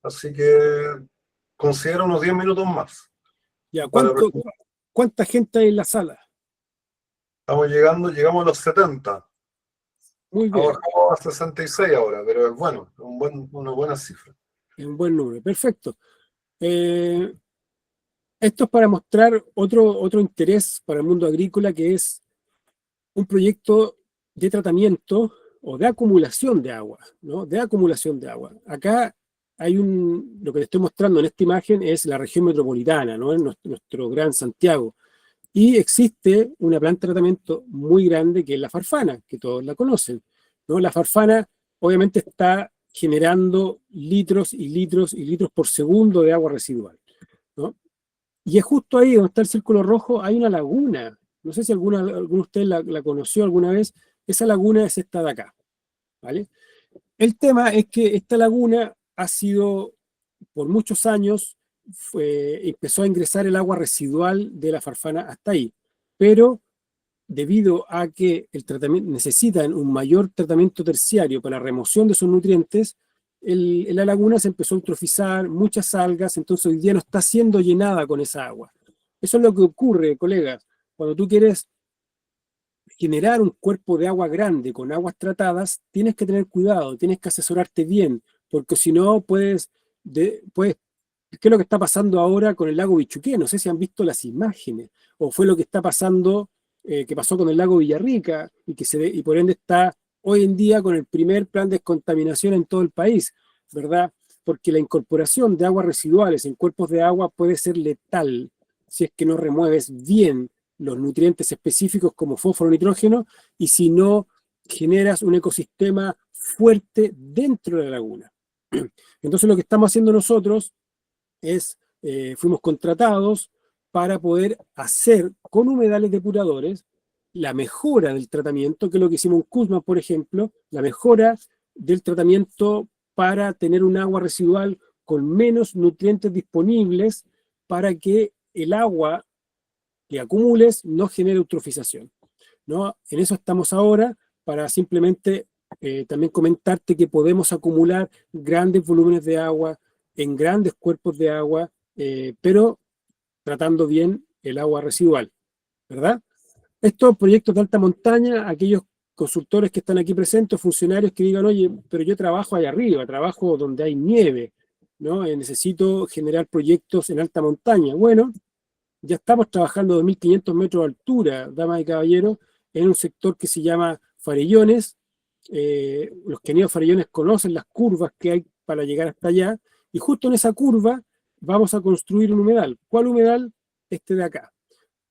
así que considero unos 10 minutos más. Ya, Para, ¿cuánta gente hay en la sala? llegamos a los 70. Muy Ha bien, bajado a 66 ahora, pero es bueno, una buena cifra. es un buen número, perfecto. Eh, Esto es para mostrar otro interés para el mundo agrícola, que es un proyecto de tratamiento o de acumulación de agua, ¿no? De acumulación de agua. Acá lo que les estoy mostrando en esta imagen es la región metropolitana, ¿no? En nuestro gran Santiago. Y existe una planta de tratamiento muy grande que es la Farfana, que todos la conocen, ¿no? La Farfana obviamente está generando litros y litros y litros por segundo de agua residual, ¿no? Y es justo ahí donde está el círculo rojo, hay una laguna. No sé si alguno de ustedes la conoció alguna vez. Esa laguna es esta de acá, ¿vale? El tema es que esta laguna ha sido, por muchos años, empezó a ingresar el agua residual de la Farfana hasta ahí. Pero debido a que el tratamiento necesitan un mayor tratamiento terciario para la remoción de esos nutrientes, la laguna se empezó a eutrofizar, muchas algas, entonces hoy día no está siendo llenada con esa agua. Eso es lo que ocurre, colegas, cuando tú quieres generar un cuerpo de agua grande con aguas tratadas, tienes que tener cuidado, tienes que asesorarte bien, porque si no puedes. ¿Qué es lo que está pasando ahora con el lago Bichuqué? No sé si han visto las imágenes, o fue lo que está pasando, que pasó con el lago Villarrica, y por ende está hoy en día con el primer plan de descontaminación en todo el país, ¿verdad? Porque la incorporación de aguas residuales en cuerpos de agua puede ser letal si es que no remueves bien los nutrientes específicos como fósforo, nitrógeno, y si no generas un ecosistema fuerte dentro de la laguna. Entonces lo que estamos haciendo nosotros fuimos contratados para poder hacer con humedales depuradores la mejora del tratamiento, que es lo que hicimos en Kuzma, por ejemplo, la mejora del tratamiento para tener un agua residual con menos nutrientes disponibles para que el agua que acumules no genere eutrofización, ¿no? En eso estamos ahora para simplemente también comentarte que podemos acumular grandes volúmenes de agua en grandes cuerpos de agua, pero tratando bien el agua residual, ¿verdad? Estos proyectos de alta montaña, aquellos consultores que están aquí presentes, funcionarios que digan, oye, pero yo trabajo allá arriba, trabajo donde hay nieve, ¿no? Necesito generar proyectos en alta montaña. Bueno, ya estamos trabajando a 2.500 metros de altura, damas y caballeros, en un sector que se llama Farellones. Los que han ido a Farellones conocen las curvas que hay para llegar hasta allá, y justo en esa curva vamos a construir un humedal. ¿Cuál humedal? Este de acá.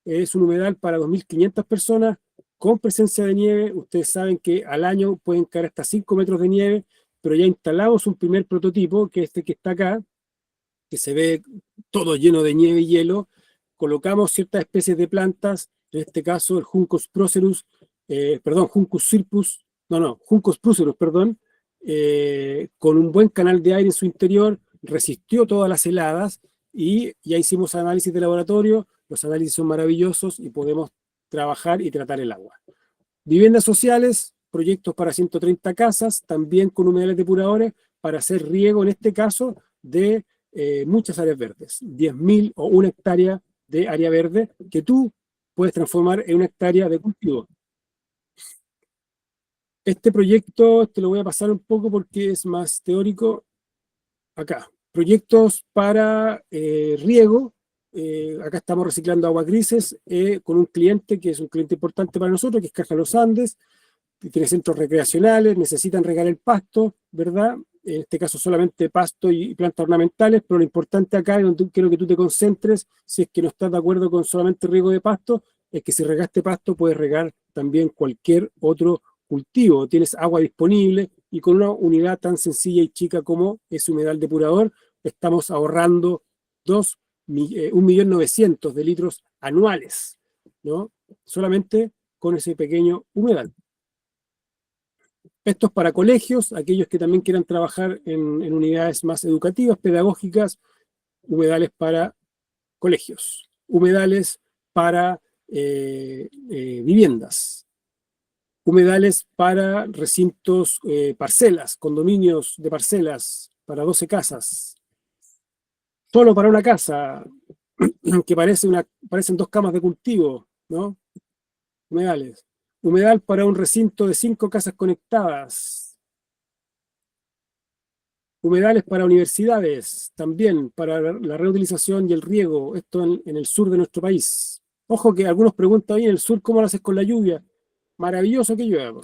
Es un humedal para 2.500 personas con presencia de nieve. Ustedes saben que al año pueden caer hasta 5 metros de nieve, pero ya instalamos un primer prototipo, que es este que está acá, que se ve todo lleno de nieve y hielo. Colocamos ciertas especies de plantas, en este caso el Juncos procerus, Juncus cirpus, Juncos procerus, con un buen canal de aire en su interior, resistió todas las heladas y ya hicimos análisis de laboratorio, los análisis son maravillosos y podemos trabajar y tratar el agua. Viviendas sociales, proyectos para 130 casas, también con humedales depuradores, para hacer riego, en este caso, de muchas áreas verdes, 10.000 o 1 hectárea de área verde que tú puedes transformar en 1 hectárea de cultivo. Este proyecto te lo voy a pasar un poco porque es más teórico. Acá, proyectos para riego. Acá estamos reciclando aguas grises con un cliente que es un cliente importante para nosotros, que es Caja Los Andes. Tiene centros recreacionales, necesitan regar el pasto, ¿verdad? En este caso solamente pasto y plantas ornamentales, pero lo importante acá, y donde quiero que tú te concentres, si es que no estás de acuerdo con solamente riego de pasto, es que si regaste pasto puedes regar también cualquier otro cultivo, tienes agua disponible y con una unidad tan sencilla y chica como es humedal depurador, estamos ahorrando 1.900.000 de litros anuales, ¿no? Solamente con ese pequeño humedal. Esto es para colegios, aquellos que también quieran trabajar en unidades más educativas, pedagógicas, humedales para colegios, humedales para viviendas, humedales para recintos, parcelas, condominios de parcelas para 12 casas, solo para una casa que parecen 2 camas de cultivo, ¿no? Humedales. Humedal para un recinto de 5 casas conectadas. Humedales para universidades, también para la reutilización y el riego, esto en el sur de nuestro país. Ojo que algunos preguntan, en el sur, ¿cómo lo haces con la lluvia? Maravilloso que llueva,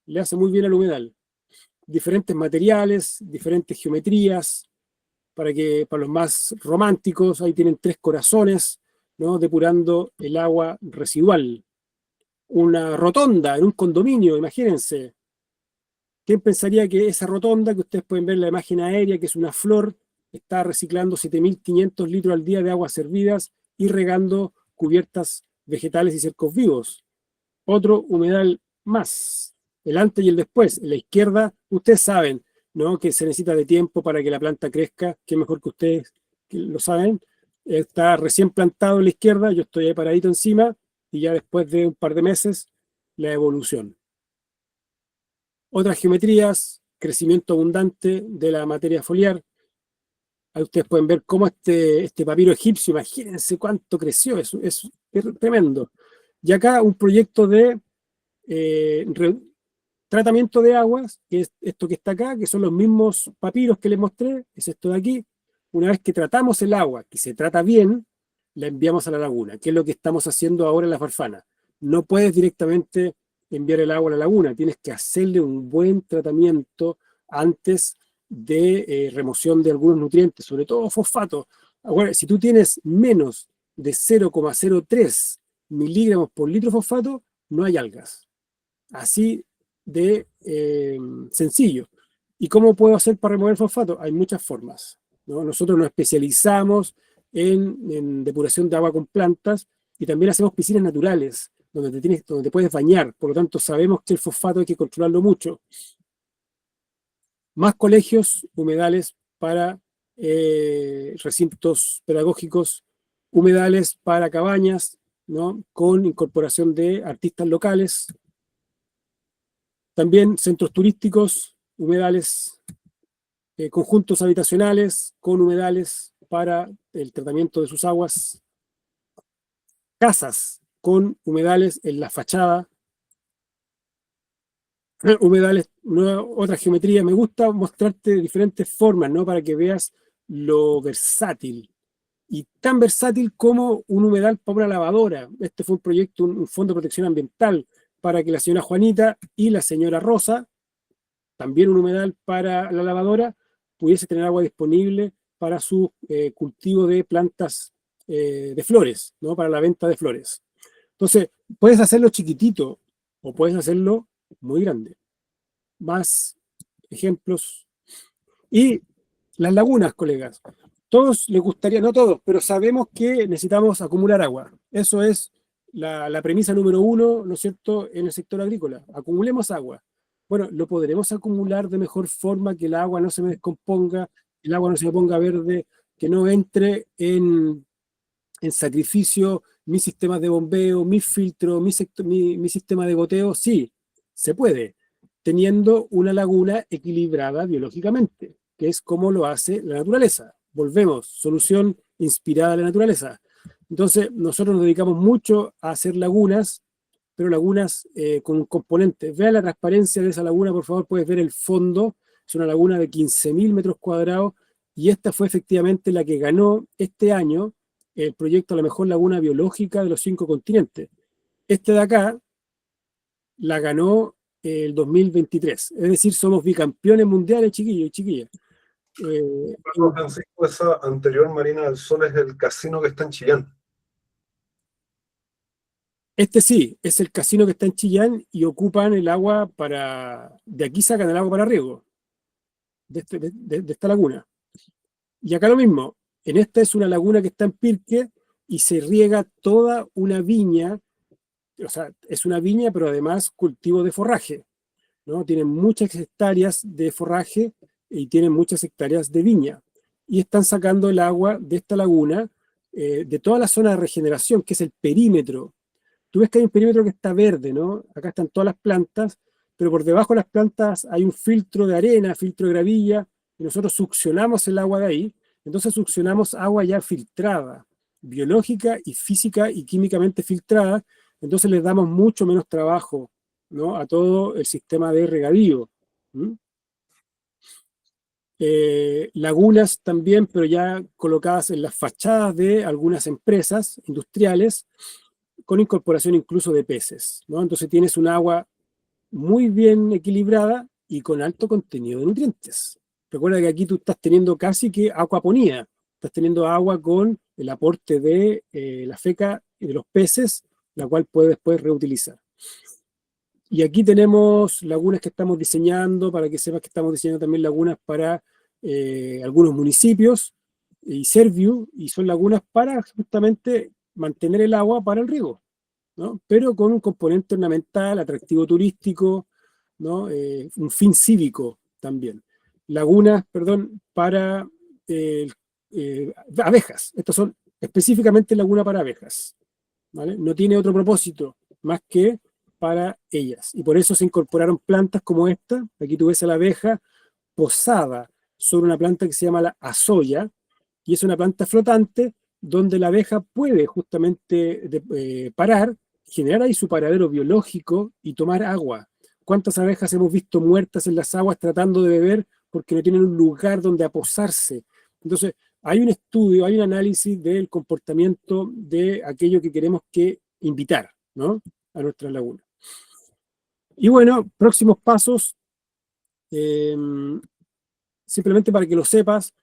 le hace muy bien al humedal. Diferentes materiales, diferentes geometrías, para los más románticos, ahí tienen 3 corazones, ¿no? Depurando el agua residual. Una rotonda en un condominio, imagínense. ¿Quién pensaría que esa rotonda, que ustedes pueden ver en la imagen aérea, que es una flor, está reciclando 7.500 litros al día de aguas servidas y regando cubiertas vegetales y cercos vivos? Otro humedal más, el antes y el después. En la izquierda, ustedes saben, ¿no?, que se necesita de tiempo para que la planta crezca, que mejor que ustedes que lo saben. Está recién plantado en la izquierda, yo estoy ahí paradito encima, y ya después de un par de meses, la evolución. Otras geometrías, crecimiento abundante de la materia foliar. Ahí ustedes pueden ver cómo este papiro egipcio, imagínense cuánto creció, es tremendo. Y acá un proyecto de tratamiento de aguas, que es esto que está acá, que son los mismos papiros que les mostré, es esto de aquí. Una vez que tratamos el agua, que se trata bien, la enviamos a la laguna, que es lo que estamos haciendo ahora en la Farfana. No puedes directamente enviar el agua a la laguna, tienes que hacerle un buen tratamiento antes de remoción de algunos nutrientes, sobre todo fosfato. Ahora, si tú tienes menos de 0,03 miligramos por litro de fosfato, no hay algas. Así de sencillo. ¿Y cómo puedo hacer para remover el fosfato? Hay muchas formas, ¿no? Nosotros nos especializamos en depuración de agua con plantas y también hacemos piscinas naturales, donde te puedes bañar. Por lo tanto, sabemos que el fosfato hay que controlarlo mucho. Más colegios, humedales para recintos pedagógicos, humedales para cabañas, ¿no?, con incorporación de artistas locales. También centros turísticos, humedales, conjuntos habitacionales con humedales para el tratamiento de sus aguas, casas con humedales en la fachada, humedales, otra geometría. Me gusta mostrarte diferentes formas, ¿no?, para que veas lo versátil, y tan versátil como un humedal para una lavadora. Este fue un proyecto, un fondo de protección ambiental, para que la señora Juanita y la señora Rosa, también un humedal para la lavadora, pudiese tener agua disponible para su cultivo de plantas de flores, ¿no?, para la venta de flores. Entonces, puedes hacerlo chiquitito o puedes hacerlo muy grande. Más ejemplos. Y las lagunas, colegas. Todos les gustaría, no todos, pero sabemos que necesitamos acumular agua. Eso es la premisa número 1, ¿no es cierto?, en el sector agrícola. Acumulemos agua. Bueno, lo podremos acumular de mejor forma, que el agua no se me descomponga, el agua no se me ponga verde, que no entre en sacrificio mis sistemas de bombeo, mis filtros, mi sistema de goteo. Sí, se puede, teniendo una laguna equilibrada biológicamente, que es como lo hace la naturaleza. Volvemos, solución inspirada en la naturaleza. Entonces, nosotros nos dedicamos mucho a hacer lagunas, pero lagunas con un componente. Vea la transparencia de esa laguna, por favor, puedes ver el fondo. Es una laguna de 15.000 metros cuadrados, y esta fue efectivamente la que ganó este año el proyecto a la mejor laguna biológica de los 5 continentes. Este de acá la ganó el 2023. Es decir, somos bicampeones mundiales, chiquillos y chiquillas. Francisco, esa anterior Marina del Sol es el casino que está en Chillán. Este sí, es el casino que está en Chillán, y ocupan el agua de aquí sacan el agua para riego, de esta laguna. Y acá lo mismo, en esta es una laguna que está en Pirque y se riega toda una viña. O sea, es una viña, pero además cultivo de forraje, ¿no? Tienen muchas hectáreas de forraje y tienen muchas hectáreas de viña. Y están sacando el agua de esta laguna de toda la zona de regeneración, que es el perímetro. Tú ves que hay un perímetro que está verde, ¿no? Acá están todas las plantas, pero por debajo de las plantas hay un filtro de arena, filtro de gravilla, y nosotros succionamos el agua de ahí. Entonces succionamos agua ya filtrada, biológica y física y químicamente filtrada. Entonces les damos mucho menos trabajo, ¿no?, a todo el sistema de regadío. Lagunas también, pero ya colocadas en las fachadas de algunas empresas industriales, con incorporación incluso de peces, ¿no? Entonces tienes un agua muy bien equilibrada y con alto contenido de nutrientes. Recuerda que aquí tú estás teniendo casi que acuaponía, estás teniendo agua con el aporte de la feca y de los peces, la cual puedes después reutilizar. Y aquí tenemos lagunas que estamos diseñando, para que sepas que estamos diseñando también lagunas para algunos municipios y Serviu, y son lagunas para justamente mantener el agua para el riego, ¿no? Pero con un componente ornamental, atractivo turístico, ¿no? Un fin cívico también. Lagunas, perdón, para abejas. Estas son específicamente lagunas para abejas, ¿vale? No tiene otro propósito más que para ellas. Y por eso se incorporaron plantas como esta. Aquí tú ves a la abeja posada sobre una planta que se llama la azoya, y es una planta flotante donde la abeja puede justamente parar, generar ahí su paradero biológico y tomar agua. ¿Cuántas abejas hemos visto muertas en las aguas tratando de beber porque no tienen un lugar donde aposarse? Entonces, hay un estudio, hay un análisis del comportamiento de aquello que queremos que invitar, ¿no?, a nuestras lagunas. Y bueno, próximos pasos, simplemente para que lo sepas,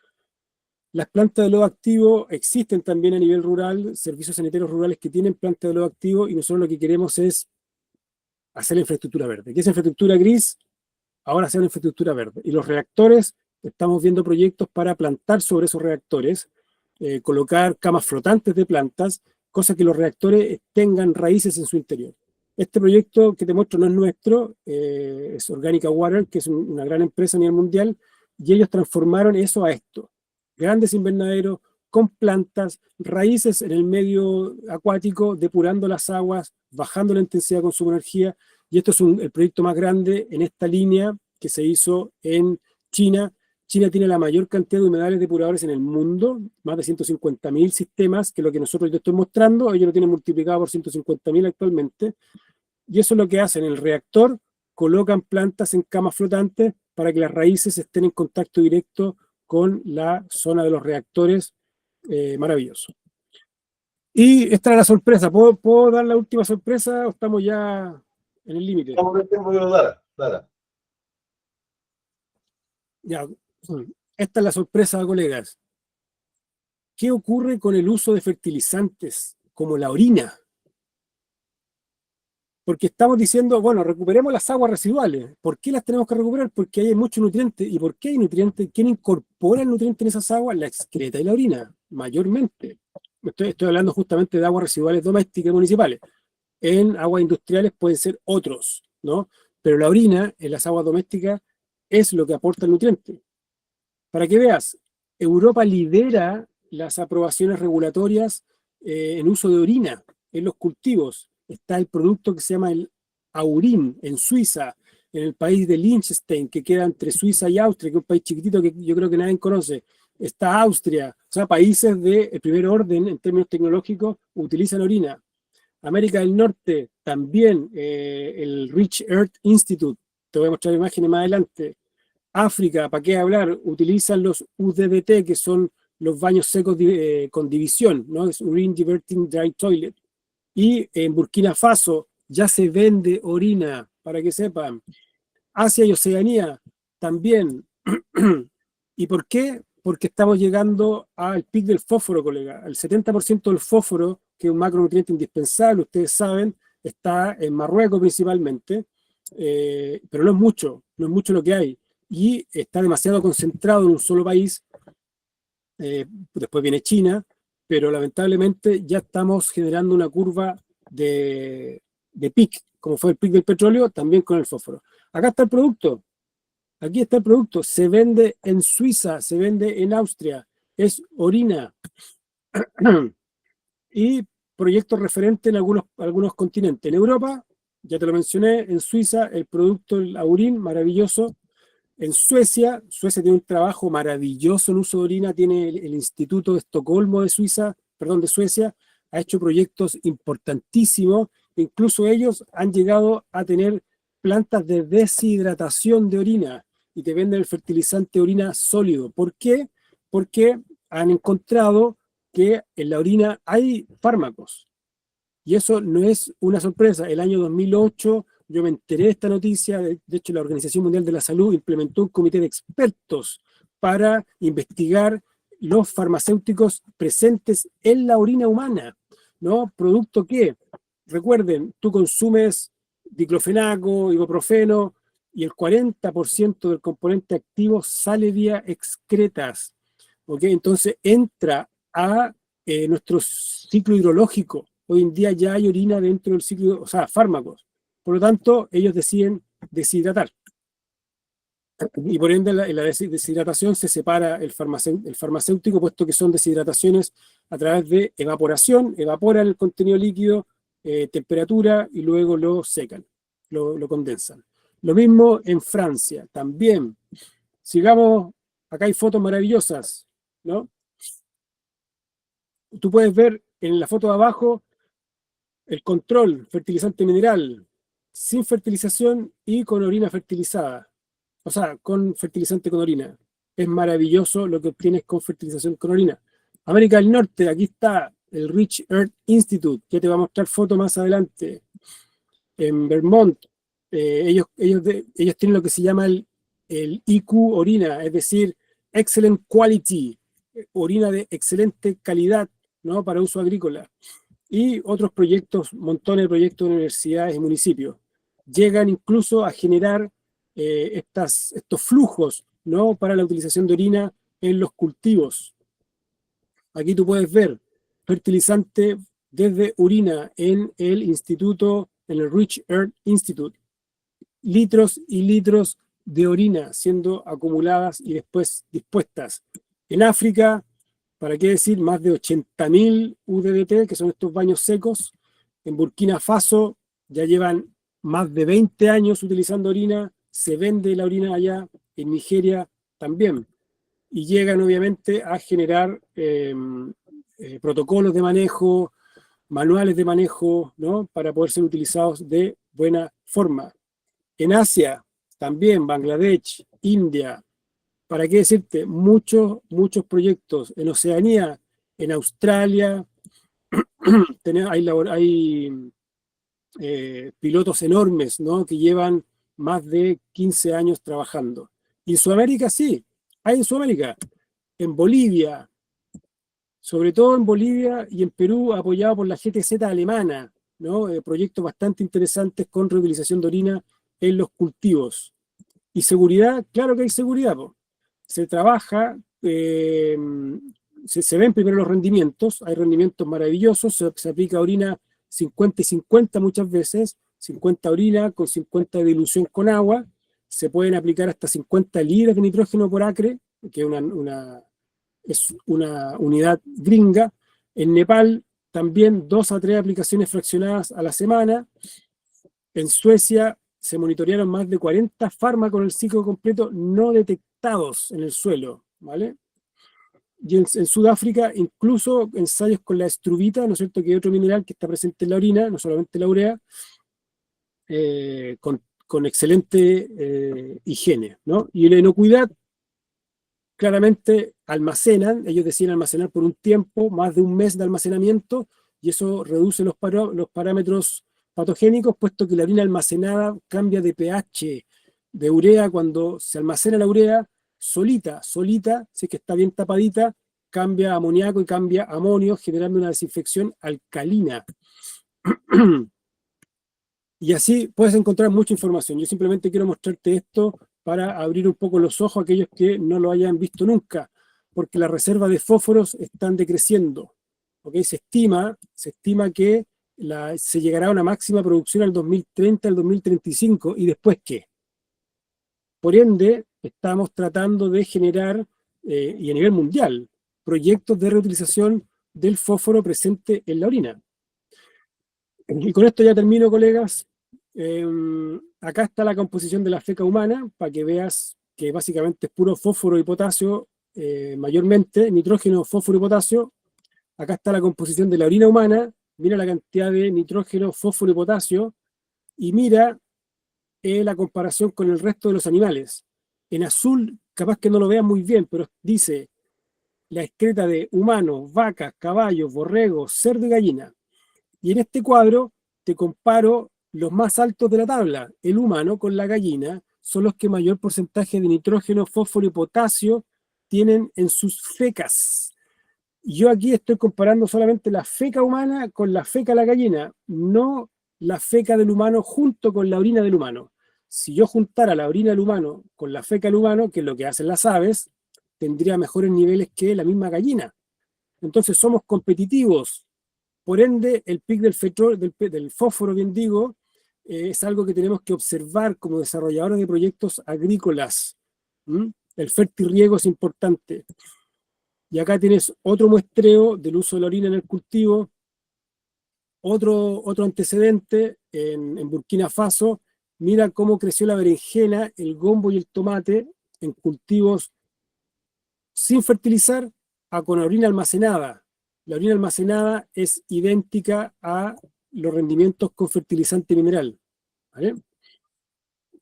las plantas de lodo activo existen también a nivel rural, servicios sanitarios rurales que tienen plantas de lodo activo, y nosotros lo que queremos es hacer la infraestructura verde. ¿Qué es infraestructura gris? Ahora hacer la infraestructura verde. Y los reactores, estamos viendo proyectos para plantar sobre esos reactores, colocar camas flotantes de plantas, cosa que los reactores tengan raíces en su interior. Este proyecto que te muestro no es nuestro, es Organica Water, que es una gran empresa a nivel mundial, y ellos transformaron eso a esto. Grandes invernaderos con plantas, raíces en el medio acuático, depurando las aguas, bajando la intensidad de consumo de energía, y esto es el proyecto más grande en esta línea que se hizo en China. China tiene la mayor cantidad de humedales depuradores en el mundo, más de 150.000 sistemas, que es lo que nosotros te estoy mostrando. Ellos lo tienen multiplicado por 150.000 actualmente, y eso es lo que hacen. En el reactor colocan plantas en camas flotantes para que las raíces estén en contacto directo con la zona de los reactores. Maravilloso. Y esta era la sorpresa. ¿Puedo dar la última sorpresa o estamos ya en el límite? Estamos en el tiempo, pero dale. Ya, esta es la sorpresa, colegas. ¿Qué ocurre con el uso de fertilizantes como la orina? Porque estamos diciendo, bueno, recuperemos las aguas residuales. ¿Por qué las tenemos que recuperar? Porque hay muchos nutrientes. ¿Y por qué hay nutrientes? ¿Quién incorpora el nutriente en esas aguas? La excreta y la orina, mayormente. Estoy hablando justamente de aguas residuales domésticas y municipales. En aguas industriales pueden ser otros, ¿no? Pero la orina en las aguas domésticas es lo que aporta el nutriente. Para que veas, Europa lidera las aprobaciones regulatorias en uso de orina en los cultivos. Está el producto que se llama el Aurin en Suiza, en el país de Liechtenstein, que queda entre Suiza y Austria, que es un país chiquitito que yo creo que nadie conoce. Está Austria, o sea, países del primer orden en términos tecnológicos utilizan orina. América del Norte, también el Rich Earth Institute, te voy a mostrar imágenes más adelante. África, ¿para qué hablar? Utilizan los UDBT, que son los baños secos con división, ¿no? Es Urine Diverting Dry Toilet. Y en Burkina Faso ya se vende orina, para que sepan. Asia y Oceanía también. ¿Y por qué? Porque estamos llegando al pic del fósforo, colega. El 70% del fósforo, que es un macronutriente indispensable, ustedes saben, está en Marruecos principalmente, pero no es mucho lo que hay. Y está demasiado concentrado en un solo país. Después viene China, pero lamentablemente ya estamos generando una curva de pic, como fue el pic del petróleo, también con el fósforo. Acá está el producto. Aquí está el producto. Se vende en Suiza, se vende en Austria. Es orina. y proyectos referentes en algunos continentes. En Europa, ya te lo mencioné, en Suiza, el producto, el Aurín, maravilloso. En Suecia tiene un trabajo maravilloso en uso de orina, tiene el Instituto de Estocolmo de Suiza, perdón, de Suecia, ha hecho proyectos importantísimos, incluso ellos han llegado a tener plantas de deshidratación de orina y te venden el fertilizante de orina sólido. ¿Por qué? Porque han encontrado que en la orina hay fármacos. Y eso no es una sorpresa. El año 2008 yo me enteré de esta noticia, de hecho la Organización Mundial de la Salud implementó un comité de expertos para investigar los farmacéuticos presentes en la orina humana, ¿no? Producto que, recuerden, tú consumes diclofenaco, ibuprofeno, y el 40% del componente activo sale vía excretas, ¿ok? Entonces entra a nuestro ciclo hidrológico. Hoy en día ya hay orina dentro del ciclo, o sea, fármacos. Por lo tanto, ellos deciden deshidratar. Y por ende, en la deshidratación se separa el farmacéutico, puesto que son deshidrataciones a través de evaporación, evaporan el contenido líquido, temperatura, y luego lo secan, lo condensan. Lo mismo en Francia, también. Sigamos, acá hay fotos maravillosas, ¿no? Tú puedes ver en la foto de abajo el control, fertilizante mineral, sin fertilización y con orina fertilizada. O sea, con fertilizante con orina. Es maravilloso lo que obtienes con fertilización con orina. América del Norte, aquí está el Rich Earth Institute, que te va a mostrar fotos más adelante. En Vermont, ellos tienen lo que se llama el IQ orina, es decir, Excellent Quality, orina de excelente calidad, ¿no? Para uso agrícola. Y otros proyectos, montones de proyectos de universidades y municipios. Llegan incluso a generar estos flujos, ¿no? Para la utilización de orina en los cultivos. Aquí tú puedes ver fertilizante desde orina en el instituto, en el Rich Earth Institute. Litros y litros de orina siendo acumuladas y después dispuestas. En África, ¿para qué decir? Más de 80.000 UDT, que son estos baños secos. En Burkina Faso ya llevan más de 20 años utilizando orina, se vende la orina allá, en Nigeria también. Y llegan obviamente a generar protocolos de manejo, manuales de manejo, ¿no? Para poder ser utilizados de buena forma. En Asia, también Bangladesh, India, ¿para qué decirte? Muchos proyectos. En Oceanía, en Australia, hay pilotos enormes, ¿no? Que llevan más de 15 años trabajando. Y en Sudamérica sí, hay en Sudamérica, en Bolivia, sobre todo en Bolivia y en Perú, apoyado por la GTZ alemana, ¿no? Proyectos bastante interesantes con reutilización de orina en los cultivos. Y seguridad, claro que hay seguridad, po. Se trabaja, se ven primero los rendimientos, hay rendimientos maravillosos, se aplica orina 50 y 50 muchas veces, 50 orina con 50 de dilución con agua, se pueden aplicar hasta 50 libras de nitrógeno por acre, que es una unidad gringa. En Nepal también 2 a 3 aplicaciones fraccionadas a la semana. En Suecia se monitorearon más de 40 fármacos en el ciclo completo no detectados en el suelo, ¿vale? Y en Sudáfrica, incluso ensayos con la estruvita, ¿no es cierto?, que es otro mineral que está presente en la orina, no solamente la urea, con excelente higiene, ¿no? Y la inocuidad, claramente almacenan, ellos deciden almacenar por un tiempo, más de un mes de almacenamiento, y eso reduce los parámetros patogénicos, puesto que la orina almacenada cambia de pH de urea cuando se almacena la urea solita, si es que está bien tapadita, cambia a amoníaco y cambia a amonio, generando una desinfección alcalina. Y así puedes encontrar mucha información. Yo simplemente quiero mostrarte esto para abrir un poco los ojos a aquellos que no lo hayan visto nunca, porque las reservas de fósforos están decreciendo. ¿Okay? Se estima que se llegará a una máxima producción al 2030, al 2035, ¿y después qué? Por ende, estamos tratando de generar, y a nivel mundial, proyectos de reutilización del fósforo presente en la orina. Y con esto ya termino, colegas. Acá está la composición de la feca humana, para que veas que básicamente es puro fósforo y potasio, mayormente nitrógeno, fósforo y potasio. Acá está la composición de la orina humana, mira la cantidad de nitrógeno, fósforo y potasio, y mira la comparación con el resto de los animales. En azul, capaz que no lo vean muy bien, pero dice la excreta de humanos, vacas, caballos, borregos, cerdo y gallina. Y en este cuadro te comparo los más altos de la tabla. El humano con la gallina son los que mayor porcentaje de nitrógeno, fósforo y potasio tienen en sus fecas. Yo aquí estoy comparando solamente la feca humana con la feca de la gallina, no la feca del humano junto con la orina del humano. Si yo juntara la orina del humano con la feca del humano, que es lo que hacen las aves, tendría mejores niveles que la misma gallina. Entonces somos competitivos. Por ende, el pic del fósforo, bien digo, es algo que tenemos que observar como desarrolladores de proyectos agrícolas. ¿Mm? El fertirriego es importante. Y acá tienes otro muestreo del uso de la orina en el cultivo, otro antecedente en Burkina Faso. Mira cómo creció la berenjena, el gombo y el tomate en cultivos sin fertilizar a con orina almacenada. La orina almacenada es idéntica a los rendimientos con fertilizante mineral. ¿Vale?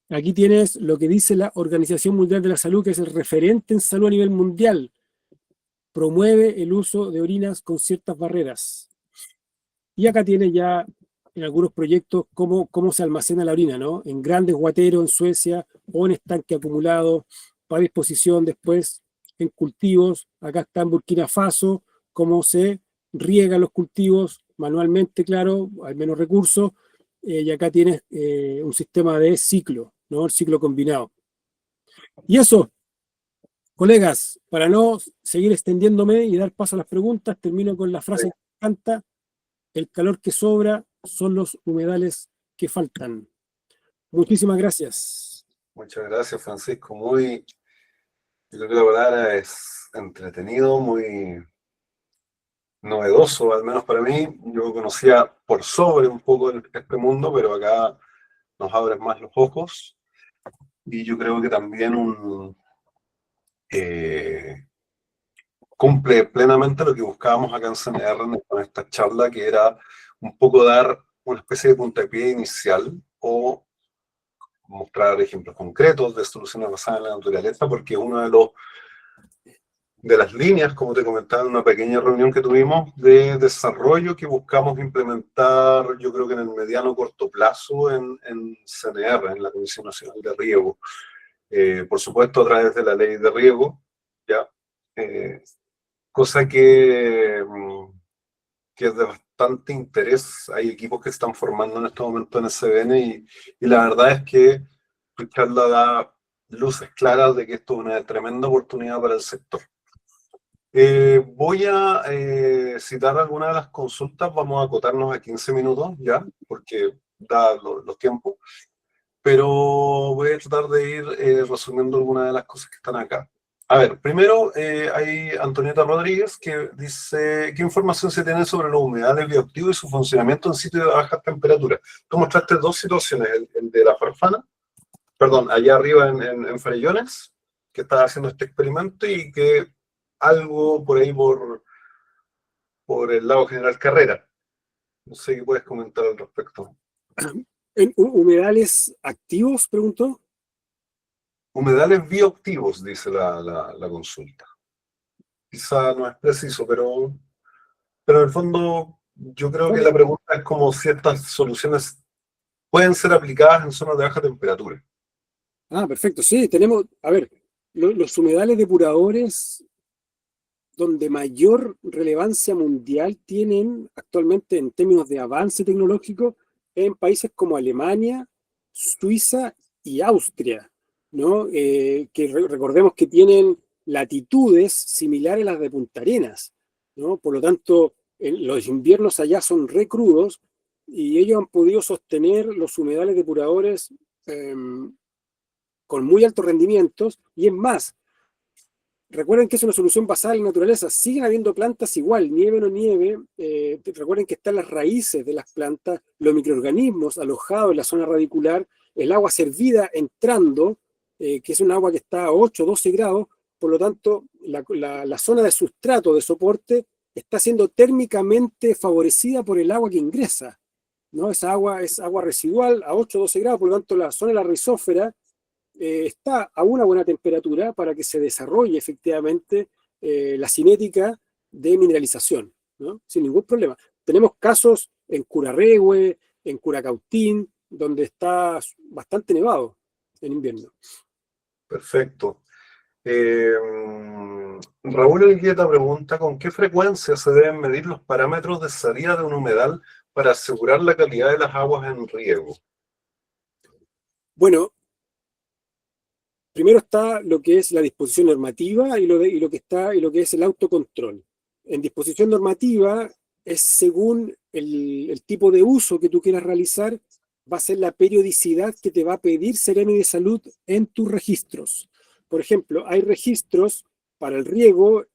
Aquí tienes lo que dice la Organización Mundial de la Salud, que es el referente en salud a nivel mundial. Promueve el uso de orinas con ciertas barreras. Y acá tienes ya en algunos proyectos cómo se almacena la orina, ¿no? En grandes guateros en Suecia o en estanque acumulado para disposición después en cultivos. Acá está en Burkina Faso, cómo se riegan los cultivos manualmente, claro, hay menos recursos. Y acá tienes un sistema de ciclo, ¿no? El ciclo combinado. Y eso, colegas, para no seguir extendiéndome y dar paso a las preguntas, termino con la frase que me encanta: el calor que sobra son los humedales que faltan. Muchísimas gracias. Muchas gracias, Francisco. Yo creo que la palabra es entretenido, muy novedoso, al menos para mí. Yo conocía por sobre un poco este mundo, pero acá nos abren más los ojos. Y yo creo que también eh, cumple plenamente lo que buscábamos acá en CNR con esta charla, que era un poco dar una especie de puntapié inicial o mostrar ejemplos concretos de soluciones basadas en la naturaleza, porque uno de las líneas, como te comentaba en una pequeña reunión que tuvimos, de desarrollo que buscamos implementar, yo creo que en el mediano corto plazo en CNR, en la Comisión Nacional de Riego. Por supuesto, a través de la ley de riego, ¿ya? Cosa que es de bastante interés. Hay equipos que se están formando en este momento en SBN y la verdad es que tu charla da luces claras de que esto es una tremenda oportunidad para el sector. Voy a citar algunas de las consultas, vamos a acotarnos a 15 minutos ya, porque da los tiempos, pero voy a tratar de ir resumiendo algunas de las cosas que están acá. A ver, primero hay Antonieta Rodríguez que dice: ¿qué información se tiene sobre los humedales bioactivos y su funcionamiento en sitios de bajas temperaturas? Tú mostraste dos situaciones, el de la Farfana, perdón, allá arriba en Farellones, que estaba haciendo este experimento, y que algo por ahí por el lado General Carrera. No sé qué puedes comentar al respecto. ¿En humedales activos, preguntó? Humedales bioactivos, dice la consulta. Quizá no es preciso, pero en el fondo yo creo que la pregunta es como ciertas soluciones pueden ser aplicadas en zonas de baja temperatura. Ah, perfecto, sí, tenemos, a ver, los humedales depuradores donde mayor relevancia mundial tienen actualmente en términos de avance tecnológico en países como Alemania, Suiza y Austria, ¿no? Que recordemos que tienen latitudes similares a las de Punta Arenas, ¿no? Por lo tanto, los inviernos allá son re crudos y ellos han podido sostener los humedales depuradores con muy altos rendimientos, y es más, recuerden que es una solución basada en la naturaleza. Siguen habiendo plantas igual, nieve o no nieve. Recuerden que están las raíces de las plantas, los microorganismos alojados en la zona radicular, el agua servida entrando, que es un agua que está a 8 o 12 grados. Por lo tanto, la zona de sustrato, de soporte, está siendo térmicamente favorecida por el agua que ingresa, ¿no? Esa agua es agua residual a 8 o 12 grados, por lo tanto, la zona de la rizósfera está a una buena temperatura para que se desarrolle efectivamente la cinética de mineralización, ¿no? Sin ningún problema. Tenemos casos en Curarrehue, en Curacautín, donde está bastante nevado en invierno. Perfecto. Raúl Elgueta pregunta, ¿con qué frecuencia se deben medir los parámetros de salida de un humedal para asegurar la calidad de las aguas en riego? Bueno, primero está lo que es la disposición normativa y lo que es el autocontrol. En disposición normativa es según el tipo de uso que tú quieras realizar, va a ser la periodicidad que te va a pedir Seremi de Salud en tus registros. Por ejemplo, hay registros para el riego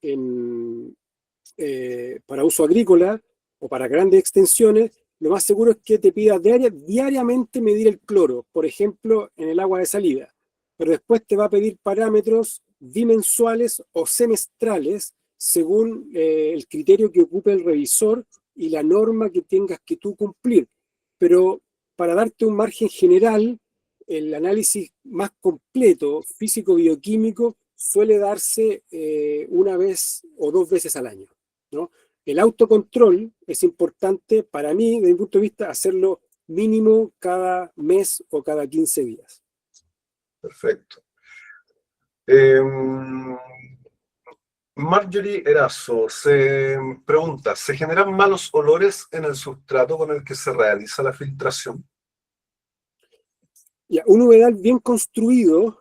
para uso agrícola o para grandes extensiones. Lo más seguro es que te pida diariamente medir el cloro, por ejemplo, en el agua de salida. Pero después te va a pedir parámetros bimensuales o semestrales según el criterio que ocupe el revisor y la norma que tengas que tú cumplir. Pero para darte un margen general, el análisis más completo físico-bioquímico suele darse una vez o 2 veces al año, ¿no? El autocontrol es importante para mí, desde mi punto de vista, hacerlo mínimo cada mes o cada 15 días. Perfecto. Marjorie Erazo se pregunta, ¿se generan malos olores en el sustrato con el que se realiza la filtración? Ya, un humedal bien construido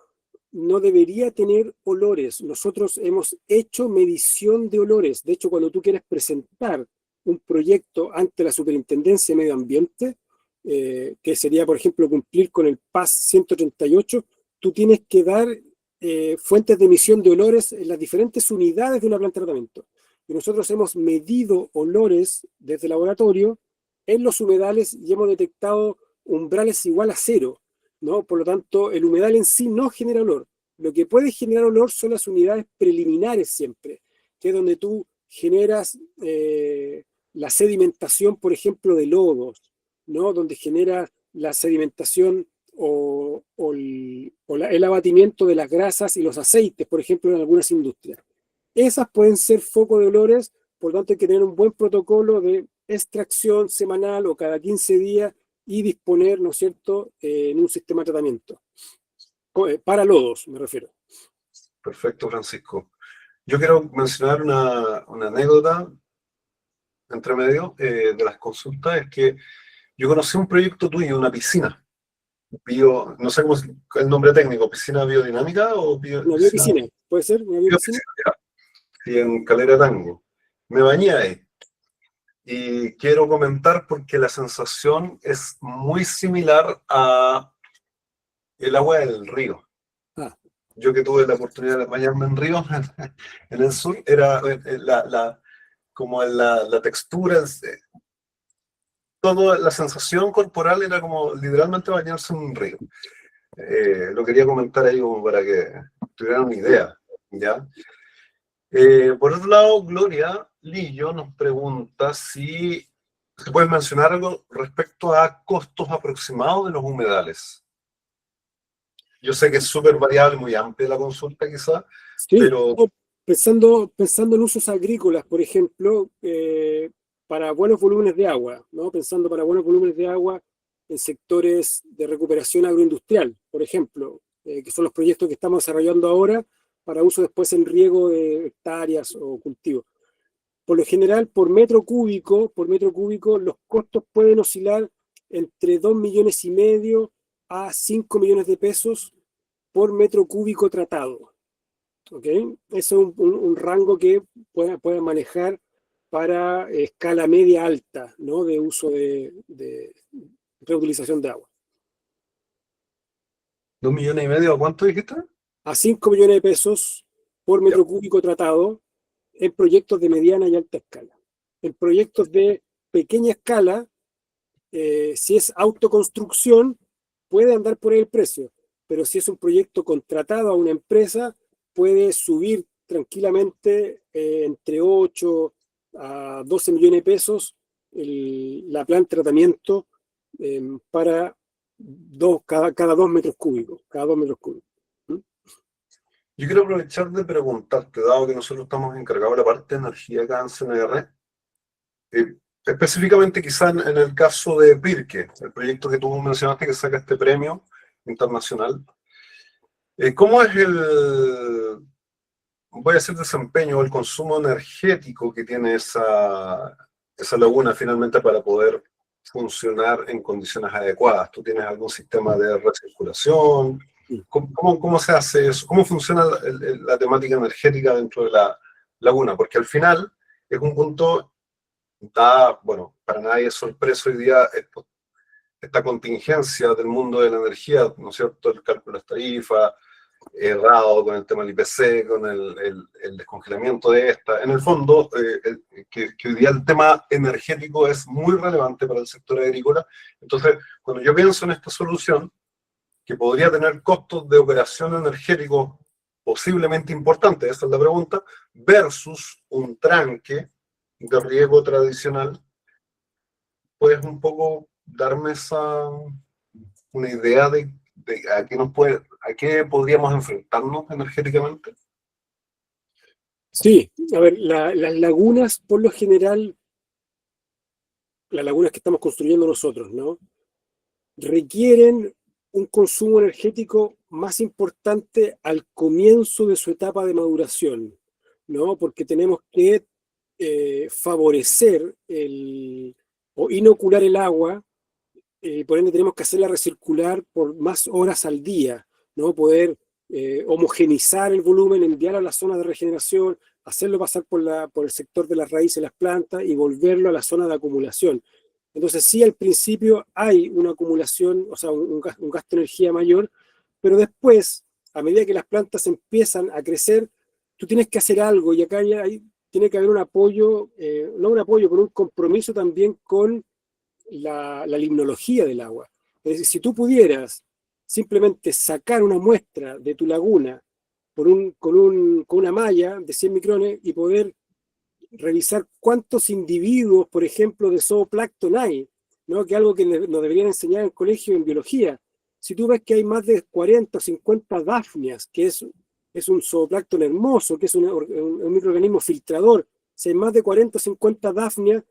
no debería tener olores. Nosotros hemos hecho medición de olores. De hecho, cuando tú quieres presentar un proyecto ante la Superintendencia de Medio Ambiente, que sería, por ejemplo, cumplir con el PAS 138, tú tienes que dar fuentes de emisión de olores en las diferentes unidades de una planta de tratamiento. Y nosotros hemos medido olores desde el laboratorio en los humedales y hemos detectado umbrales igual a 0, ¿no? Por lo tanto, el humedal en sí no genera olor. Lo que puede generar olor son las unidades preliminares siempre, que es donde tú generas la sedimentación, por ejemplo, de lodos, ¿no? Donde genera la sedimentación el abatimiento de las grasas y los aceites, por ejemplo, en algunas industrias. Esas pueden ser foco de olores, por lo tanto hay que tener un buen protocolo de extracción semanal o cada 15 días y disponer, ¿no es cierto?, en un sistema de tratamiento. Para lodos, me refiero. Perfecto, Francisco. Yo quiero mencionar una anécdota entre medio de las consultas, es que yo conocí un proyecto tuyo, una piscina, no sé cómo es el nombre técnico, piscina biodinámica o Una biopiscina, ¿puede ser? ¿Una biopiscina? Y en Calera Tango. Me bañé ahí. Y quiero comentar porque la sensación es muy similar a el agua del río. Ah. Yo que tuve la oportunidad de bañarme en ríos en el sur, era como la textura, toda la sensación corporal era como literalmente bañarse en un río. Lo quería comentar ahí como para que tuvieran una idea, ¿ya? Por otro lado, Gloria Lillo nos pregunta si se puede mencionar algo respecto a costos aproximados de los humedales. Yo sé que es súper variable, muy amplia la consulta quizás, sí, pero... Pensando en usos agrícolas, por ejemplo, para buenos volúmenes de agua, ¿no? Pensando para buenos volúmenes de agua en sectores de recuperación agroindustrial, por ejemplo, que son los proyectos que estamos desarrollando ahora para uso después en riego de hectáreas o cultivos. Por lo general, por metro cúbico, los costos pueden oscilar entre 2,5 millones a 5 millones de pesos por metro cúbico tratado. ¿Okay? Eso es un rango que pueden manejar para escala media alta, ¿no? De uso de reutilización de agua. 2,5 millones, ¿a cuánto dijiste? A 5 millones de pesos por metro cúbico tratado en proyectos de mediana y alta escala. En proyectos de pequeña escala, si es autoconstrucción, puede andar por ahí el precio, pero si es un proyecto contratado a una empresa, puede subir tranquilamente entre 8 a 12 millones de pesos la planta de tratamiento para cada 2 metros cúbicos, cada 2 metros cúbicos. Yo quiero aprovechar de preguntarte, dado que nosotros estamos encargados de la parte de energía acá en CNR, específicamente quizá en el caso de Pirque, el proyecto que tú mencionaste que saca este premio internacional, ¿cómo es voy a decir, desempeño o el consumo energético que tiene esa laguna finalmente para poder funcionar en condiciones adecuadas? ¿Tú tienes algún sistema de recirculación? ¿Cómo se hace eso? ¿Cómo funciona la temática energética dentro de la laguna? Porque al final es un punto, bueno, para nadie es sorpresa hoy día esta contingencia del mundo de la energía, ¿no es cierto? El cálculo de las tarifas, errado con el tema del IPC, con el descongelamiento de esta. En el fondo, que hoy día el tema energético es muy relevante para el sector agrícola. Entonces, cuando yo pienso en esta solución, que podría tener costos de operación energéticos posiblemente importantes, esa es la pregunta, versus un tranque de riego tradicional, ¿puedes un poco darme una idea de a qué podríamos enfrentarnos energéticamente? Sí, a ver, las lagunas, por lo general, las lagunas que estamos construyendo nosotros, ¿no? Requieren un consumo energético más importante al comienzo de su etapa de maduración, ¿no? Porque tenemos que favorecer o inocular el agua, por ende tenemos que hacerla recircular por más horas al día, ¿no? Poder homogenizar el volumen, enviarlo a la zona de regeneración, hacerlo pasar por el sector de las raíces de las plantas y volverlo a la zona de acumulación. Entonces sí, al principio hay una acumulación, o sea, un gasto de energía mayor, pero después, a medida que las plantas empiezan a crecer, tú tienes que hacer algo y acá ya tiene que haber un apoyo, no un apoyo, pero un compromiso también con la limnología del agua. Es decir, si tú pudieras simplemente sacar una muestra de tu laguna con una malla de 100 micrones y poder revisar cuántos individuos, por ejemplo, de zooplancton hay, ¿no? Que es algo que nos deberían enseñar en el colegio en biología. Si tú ves que hay más de 40 o 50 dafnias, que es un zooplancton hermoso, que es un microorganismo filtrador, si hay más de 40 o 50 dafnias,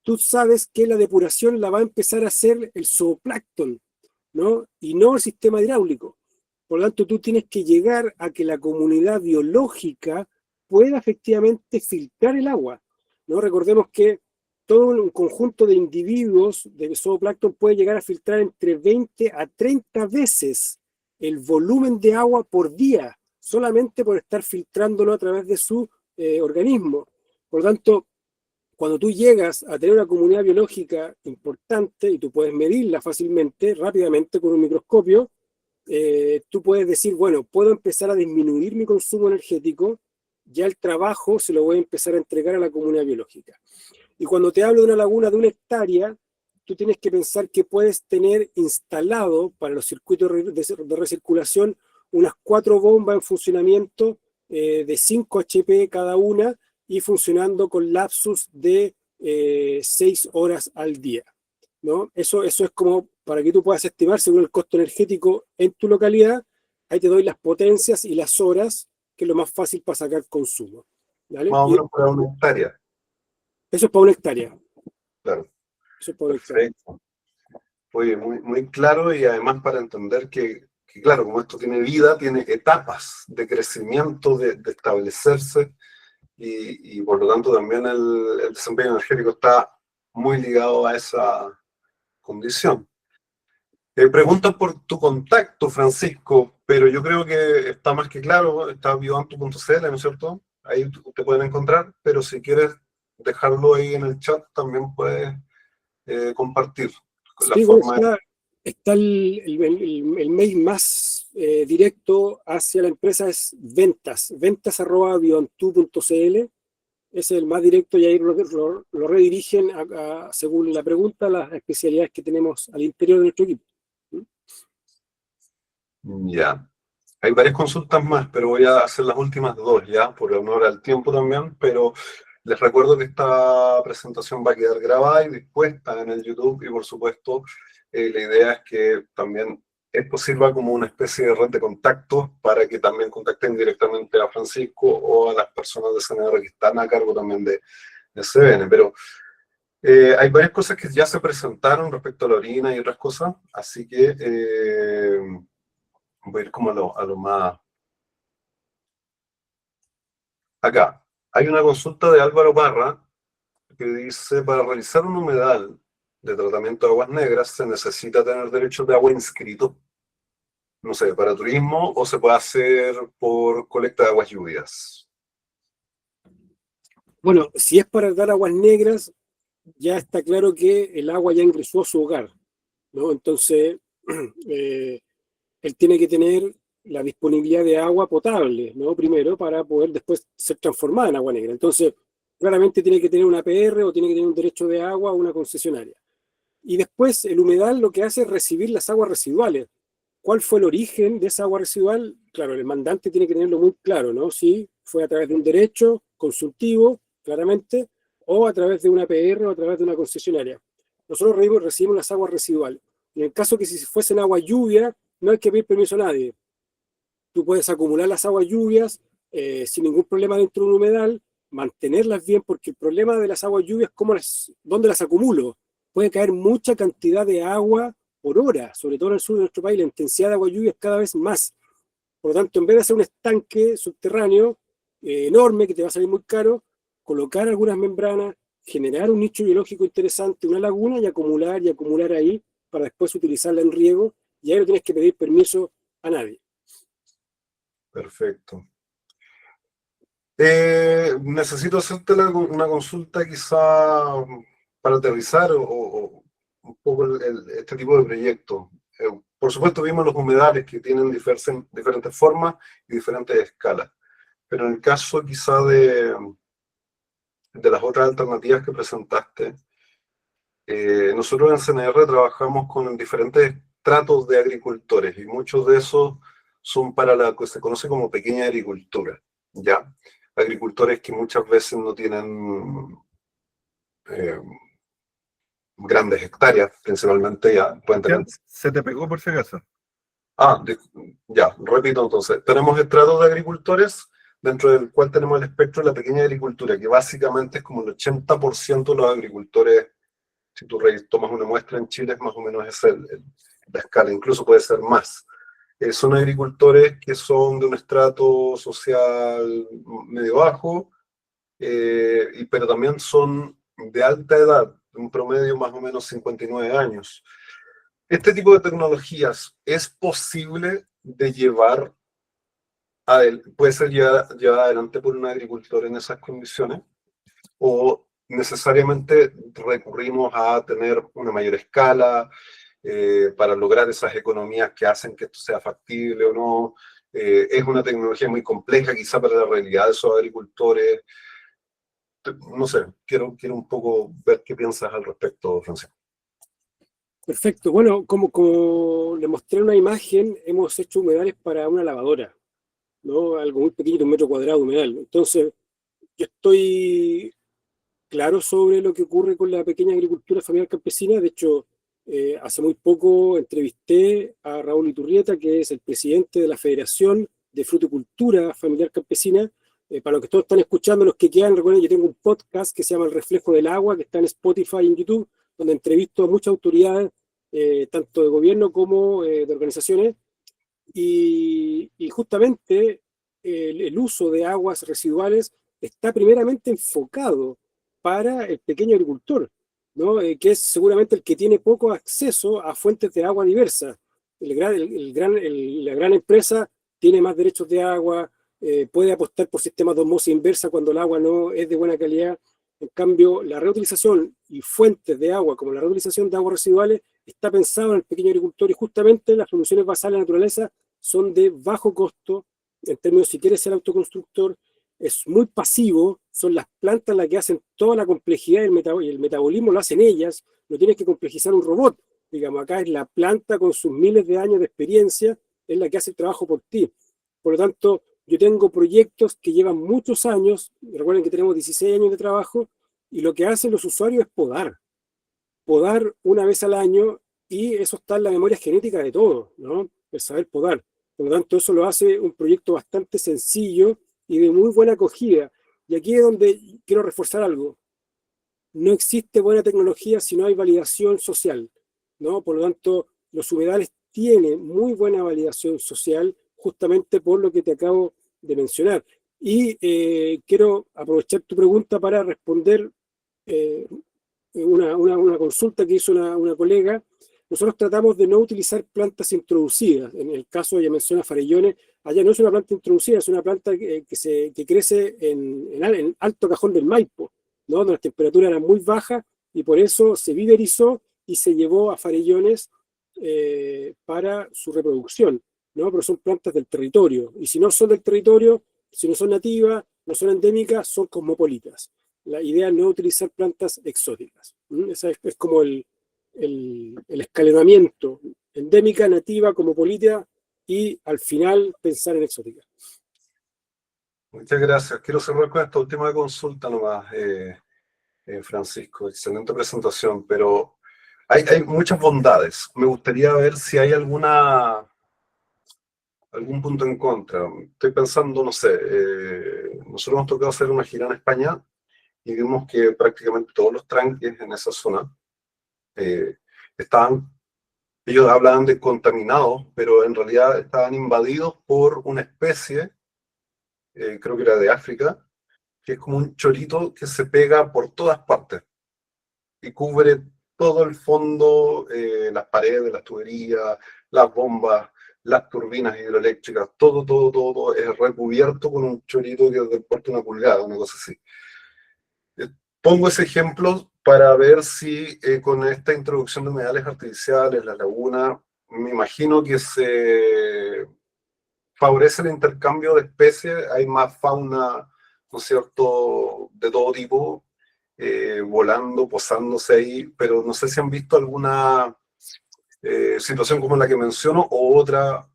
tú sabes que la depuración la va a empezar a hacer el zooplancton, ¿no? Y no el sistema hidráulico. Por lo tanto, tú tienes que llegar a que la comunidad biológica pueda efectivamente filtrar el agua, ¿no? Recordemos que todo un conjunto de individuos de zooplancton puede llegar a filtrar entre 20 a 30 veces el volumen de agua por día, solamente por estar filtrándolo a través de su organismo. Por lo tanto, cuando tú llegas a tener una comunidad biológica importante y tú puedes medirla fácilmente, rápidamente con un microscopio, tú puedes decir, bueno, puedo empezar a disminuir mi consumo energético, ya el trabajo se lo voy a empezar a entregar a la comunidad biológica. Y cuando te hablo de una laguna de 1 hectárea, tú tienes que pensar que puedes tener instalado para los circuitos de recirculación unas 4 bombas en funcionamiento de 5 HP cada una y funcionando con lapsus de 6 horas al día, ¿no? Eso es como para que tú puedas estimar según el costo energético en tu localidad. Ahí te doy las potencias y las horas, que es lo más fácil para sacar consumo, ¿vale? Más o menos para 1 hectárea. Eso es para 1 hectárea. Claro. Eso es para 1 hectárea. Perfecto. Oye, muy, muy claro, y además para entender que, claro, como esto tiene vida, tiene etapas de crecimiento, de establecerse, y por lo tanto también el desempeño energético está muy ligado a esa condición. Preguntan por tu contacto, Francisco, pero yo creo que está más que claro, está bioantu.cl, ¿no es cierto? Ahí te pueden encontrar, pero si quieres dejarlo ahí en el chat, también puedes compartir la Sí, forma está el mail más directo hacia la empresa es ventas@bioantu.cl. Es el más directo y ahí lo redirigen según la pregunta, las especialidades que tenemos al interior de nuestro equipo. Ya. Hay varias consultas más, pero voy a hacer las últimas dos ya, por honor al tiempo también, pero les recuerdo que esta presentación va a quedar grabada y dispuesta en el YouTube y por supuesto la idea es que también esto sirva como una especie de red de contactos para que también contacten directamente a Francisco o a las personas de CNR que están a cargo también de CBN, pero hay varias cosas que ya se presentaron respecto a la orina y otras cosas, así que voy a ir como a lo más... Acá, hay una consulta de Álvaro Parra que dice, para realizar un humedal de tratamiento de aguas negras se necesita tener derechos de agua inscritos, no sé, para turismo o se puede hacer por colecta de aguas lluvias. Bueno, si es para dar aguas negras, ya está claro que el agua ya ingresó a su hogar, ¿no? Entonces, él tiene que tener la disponibilidad de agua potable, ¿no? Primero, para poder después ser transformada en agua negra. Entonces, claramente tiene que tener una APR o tiene que tener un derecho de agua o una concesionaria. Y después, el humedal lo que hace es recibir las aguas residuales. ¿Cuál fue el origen de esa agua residual? Claro, el mandante tiene que tenerlo muy claro, ¿no? Si fue a través de un derecho consultivo, claramente, o a través de una APR o a través de una concesionaria. Nosotros recibimos las aguas residuales. En el caso que si fuesen agua lluvia, no hay que pedir permiso a nadie. Tú puedes acumular las aguas lluvias sin ningún problema dentro de un humedal, mantenerlas bien, porque el problema de las aguas lluvias es dónde las acumulo. Puede caer mucha cantidad de agua por hora, sobre todo en el sur de nuestro país, la intensidad de agua lluvia es cada vez más. Por lo tanto, en vez de hacer un estanque subterráneo enorme, que te va a salir muy caro, colocar algunas membranas, generar un nicho biológico interesante, una laguna y acumular ahí para después utilizarla en riego, y ahí no tienes que pedir permiso a nadie. Perfecto. Necesito hacerte una consulta quizá para aterrizar o un poco este tipo de proyectos. Por supuesto vimos los humedales que tienen diferentes formas y diferentes escalas, pero en el caso quizá de las otras alternativas que presentaste, nosotros en CNR trabajamos con diferentes tratos de agricultores y muchos de esos son para la que se conoce como pequeña agricultura, ¿ya? Agricultores que muchas veces no tienen grandes hectáreas, principalmente ya pueden tener... Se te pegó por si acaso. Ya, repito entonces. Tenemos estratos de agricultores, dentro del cual tenemos el espectro de la pequeña agricultura, que básicamente es como el 80% de los agricultores. Si tú tomas una muestra en Chile, más o menos es la escala, incluso puede ser más. Son agricultores que son de un estrato social medio bajo, pero también son de alta edad, un promedio más o menos 59 años. Este tipo de tecnologías es posible de llevar puede ser llevada adelante por un agricultor en esas condiciones, o necesariamente recurrimos a tener una mayor escala para lograr esas economías que hacen que esto sea factible o no. Es una tecnología muy compleja quizá para la realidad de esos agricultores. No sé, quiero un poco ver qué piensas al respecto, Francisco. Perfecto. Bueno, como le mostré una imagen, hemos hecho humedales para una lavadora, ¿no? Algo muy pequeño, 1 metro cuadrado de humedal. Entonces, yo estoy claro sobre lo que ocurre con la pequeña agricultura familiar campesina. De hecho, hace muy poco entrevisté a Raúl Iturrieta, que es el presidente de la Federación de Fruticultura Familiar Campesina. Para los que todos están escuchando, los que quieran, recuerden, yo tengo un podcast que se llama El Reflejo del Agua, que está en Spotify y en YouTube, donde entrevisto a muchas autoridades, tanto de gobierno como de organizaciones, y justamente el uso de aguas residuales está primeramente enfocado para el pequeño agricultor, ¿no? Que es seguramente el que tiene poco acceso a fuentes de agua diversas. La gran empresa tiene más derechos de agua, puede apostar por sistemas de osmosis inversa cuando el agua no es de buena calidad. En cambio, la reutilización y fuentes de agua, como la reutilización de aguas residuales, está pensado en el pequeño agricultor, y justamente las soluciones basadas en la naturaleza son de bajo costo, en términos si quieres ser autoconstructor, es muy pasivo, son las plantas las que hacen toda la complejidad y el metabolismo lo hacen ellas, no tienes que complejizar un robot, digamos, acá es la planta con sus miles de años de experiencia, es la que hace el trabajo por ti. Por lo tanto, yo tengo proyectos que llevan muchos años, recuerden que tenemos 16 años de trabajo, y lo que hacen los usuarios es podar una vez al año, y eso está en la memoria genética de todos, ¿no? El saber podar. Por lo tanto, eso lo hace un proyecto bastante sencillo y de muy buena acogida. Y aquí es donde quiero reforzar algo. No existe buena tecnología si no hay validación social, ¿no? Por lo tanto, los humedales tienen muy buena validación social justamente por lo que te acabo de mencionar. Y quiero aprovechar tu pregunta para responder una consulta que hizo una colega. Nosotros tratamos de no utilizar plantas introducidas. En el caso, ella menciona farellones, allá no es una planta introducida, es una planta que crece en Alto Cajón del Maipo, ¿no? Donde las temperaturas eran muy bajas y por eso se viverizó y se llevó a farellones para su reproducción, ¿no? Pero son plantas del territorio. Y si no son del territorio, si no son nativas, no son endémicas, son cosmopolitas. La idea es no utilizar plantas exóticas. Esa es como el escalonamiento, endémica, nativa, cosmopolita, y al final pensar en exótica. Muchas gracias. Quiero cerrar con esta última consulta nomás, Francisco. Excelente presentación, pero hay muchas bondades. Me gustaría ver si hay algún punto en contra. Estoy pensando, no sé, nosotros nos tocó hacer una gira en España y vimos que prácticamente todos los tranques en esa zona estaban, ellos hablaban de contaminados, pero en realidad estaban invadidos por una especie, creo que era de África, que es como un chorito que se pega por todas partes y cubre todo el fondo, las paredes, las tuberías, las bombas, las turbinas hidroeléctricas, todo es recubierto con un chorito que es del porte de una pulgada, una cosa así. Pongo ese ejemplo para ver si con esta introducción de humedales artificiales, la laguna, me imagino que se favorece el intercambio de especies, hay más fauna, ¿no es cierto?, de todo tipo, volando, posándose ahí, pero no sé si han visto alguna situación como la que menciono o otra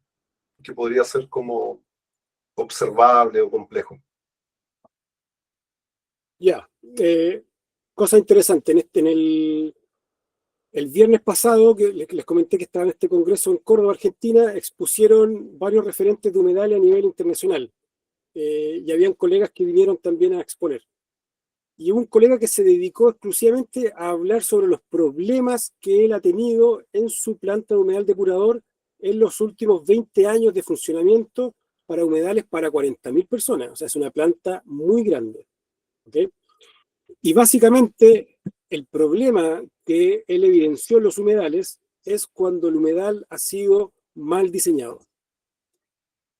que podría ser como observable o complejo. Ya, cosa interesante, el viernes pasado, que les comenté que estaba en este congreso en Córdoba, Argentina, expusieron varios referentes de humedales a nivel internacional. Y habían colegas que vinieron también a exponer. Y hubo un colega que se dedicó exclusivamente a hablar sobre los problemas que él ha tenido en su planta de humedal depurador en los últimos 20 años de funcionamiento para humedales para 40.000 personas. O sea, es una planta muy grande. ¿Okay? Y básicamente el problema que él evidenció en los humedales es cuando el humedal ha sido mal diseñado.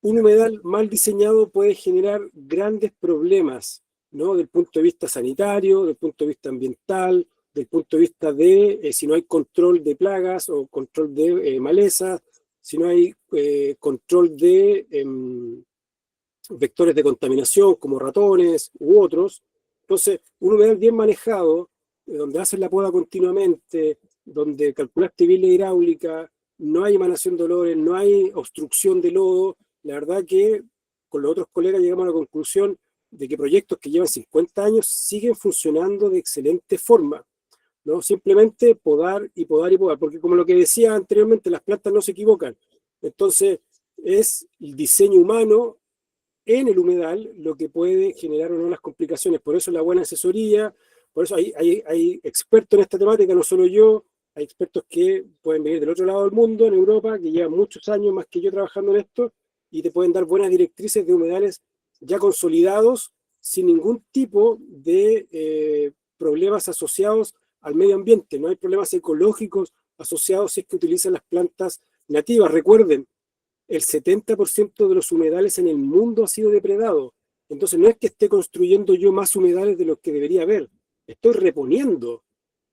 Un humedal mal diseñado puede generar grandes problemas, ¿no? Del punto de vista sanitario, del punto de vista ambiental, del punto de vista de si no hay control de plagas o control de malezas, si no hay control de vectores de contaminación como ratones u otros. Entonces, un humedal bien manejado, donde haces la poda continuamente, donde calculaste bien la hidráulica, no hay emanación de olores, no hay obstrucción de lodo, la verdad que con los otros colegas llegamos a la conclusión de que proyectos que llevan 50 años siguen funcionando de excelente forma, ¿no? Simplemente podar y podar y podar, porque como lo que decía anteriormente, las plantas no se equivocan. Entonces, es el diseño humano en el humedal lo que puede generar o no las complicaciones. Por eso la buena asesoría, por eso hay expertos en esta temática, no solo yo, hay expertos que pueden venir del otro lado del mundo, en Europa, que llevan muchos años más que yo trabajando en esto, y te pueden dar buenas directrices de humedales ya consolidados, sin ningún tipo de problemas asociados al medio ambiente. No hay problemas ecológicos asociados si es que utilizan las plantas nativas. Recuerden, el 70% de los humedales en el mundo ha sido depredado. Entonces no es que esté construyendo yo más humedales de los que debería haber, estoy reponiendo,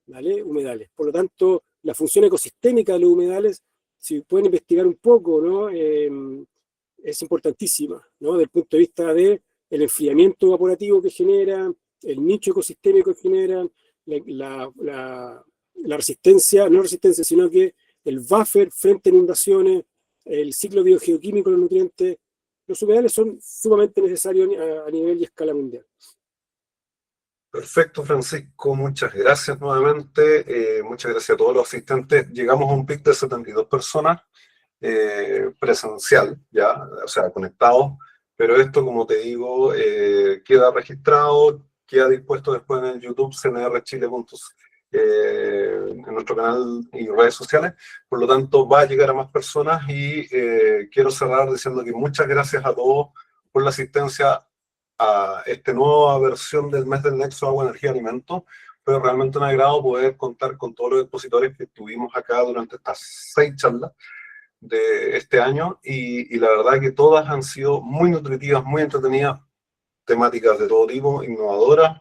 ¿vale? Humedales. Por lo tanto, la función ecosistémica de los humedales si pueden investigar un poco, ¿no? Es importantísima, ¿no? Desde el punto de vista del enfriamiento evaporativo que genera, el nicho ecosistémico que generan, la resistencia, no resistencia, sino que el buffer frente a inundaciones, el ciclo biogeoquímico de los nutrientes. Los humedales son sumamente necesarios a nivel y escala mundial. Perfecto, Francisco, muchas gracias nuevamente. Muchas gracias a todos los asistentes. Llegamos a un pic de 72 personas presencial, ya, o sea, conectados, pero esto, como te digo, queda registrado, queda dispuesto después en el YouTube cnrchile. En nuestro canal y redes sociales, por lo tanto va a llegar a más personas y quiero cerrar diciendo que muchas gracias a todos por la asistencia a esta nueva versión del mes del Nexo Agua, Energía, Alimentos. Fue realmente un agrado poder contar con todos los expositores que tuvimos acá durante estas 6 charlas de este año y la verdad que todas han sido muy nutritivas, muy entretenidas, temáticas de todo tipo, innovadoras,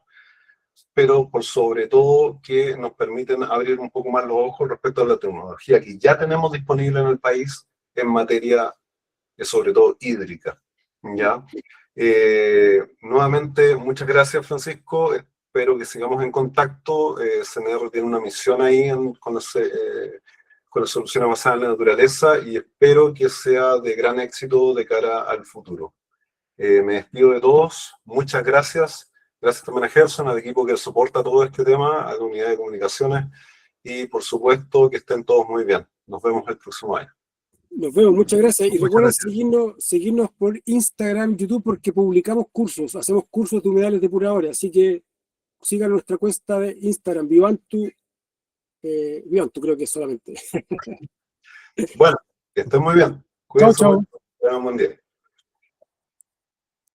pero por sobre todo que nos permiten abrir un poco más los ojos respecto a la tecnología que ya tenemos disponible en el país en materia, sobre todo, hídrica, ¿ya? Nuevamente, muchas gracias, Francisco. Espero que sigamos en contacto. CNR tiene una misión ahí con las soluciones basadas en la naturaleza y espero que sea de gran éxito de cara al futuro. Me despido de todos. Muchas gracias. Gracias también a Gerson, al equipo que soporta todo este tema, a la unidad de comunicaciones y, por supuesto, que estén todos muy bien. Nos vemos el próximo año. Nos vemos, muchas gracias. Y Muchas recuerden gracias. seguirnos por Instagram, YouTube, porque publicamos cursos, hacemos cursos de humedales depuradores, así que sigan nuestra cuenta de Instagram, Vivantu creo que es solamente. Bueno, que estén muy bien. Chao, Cuídense chao. mucho. Tengan un buen día.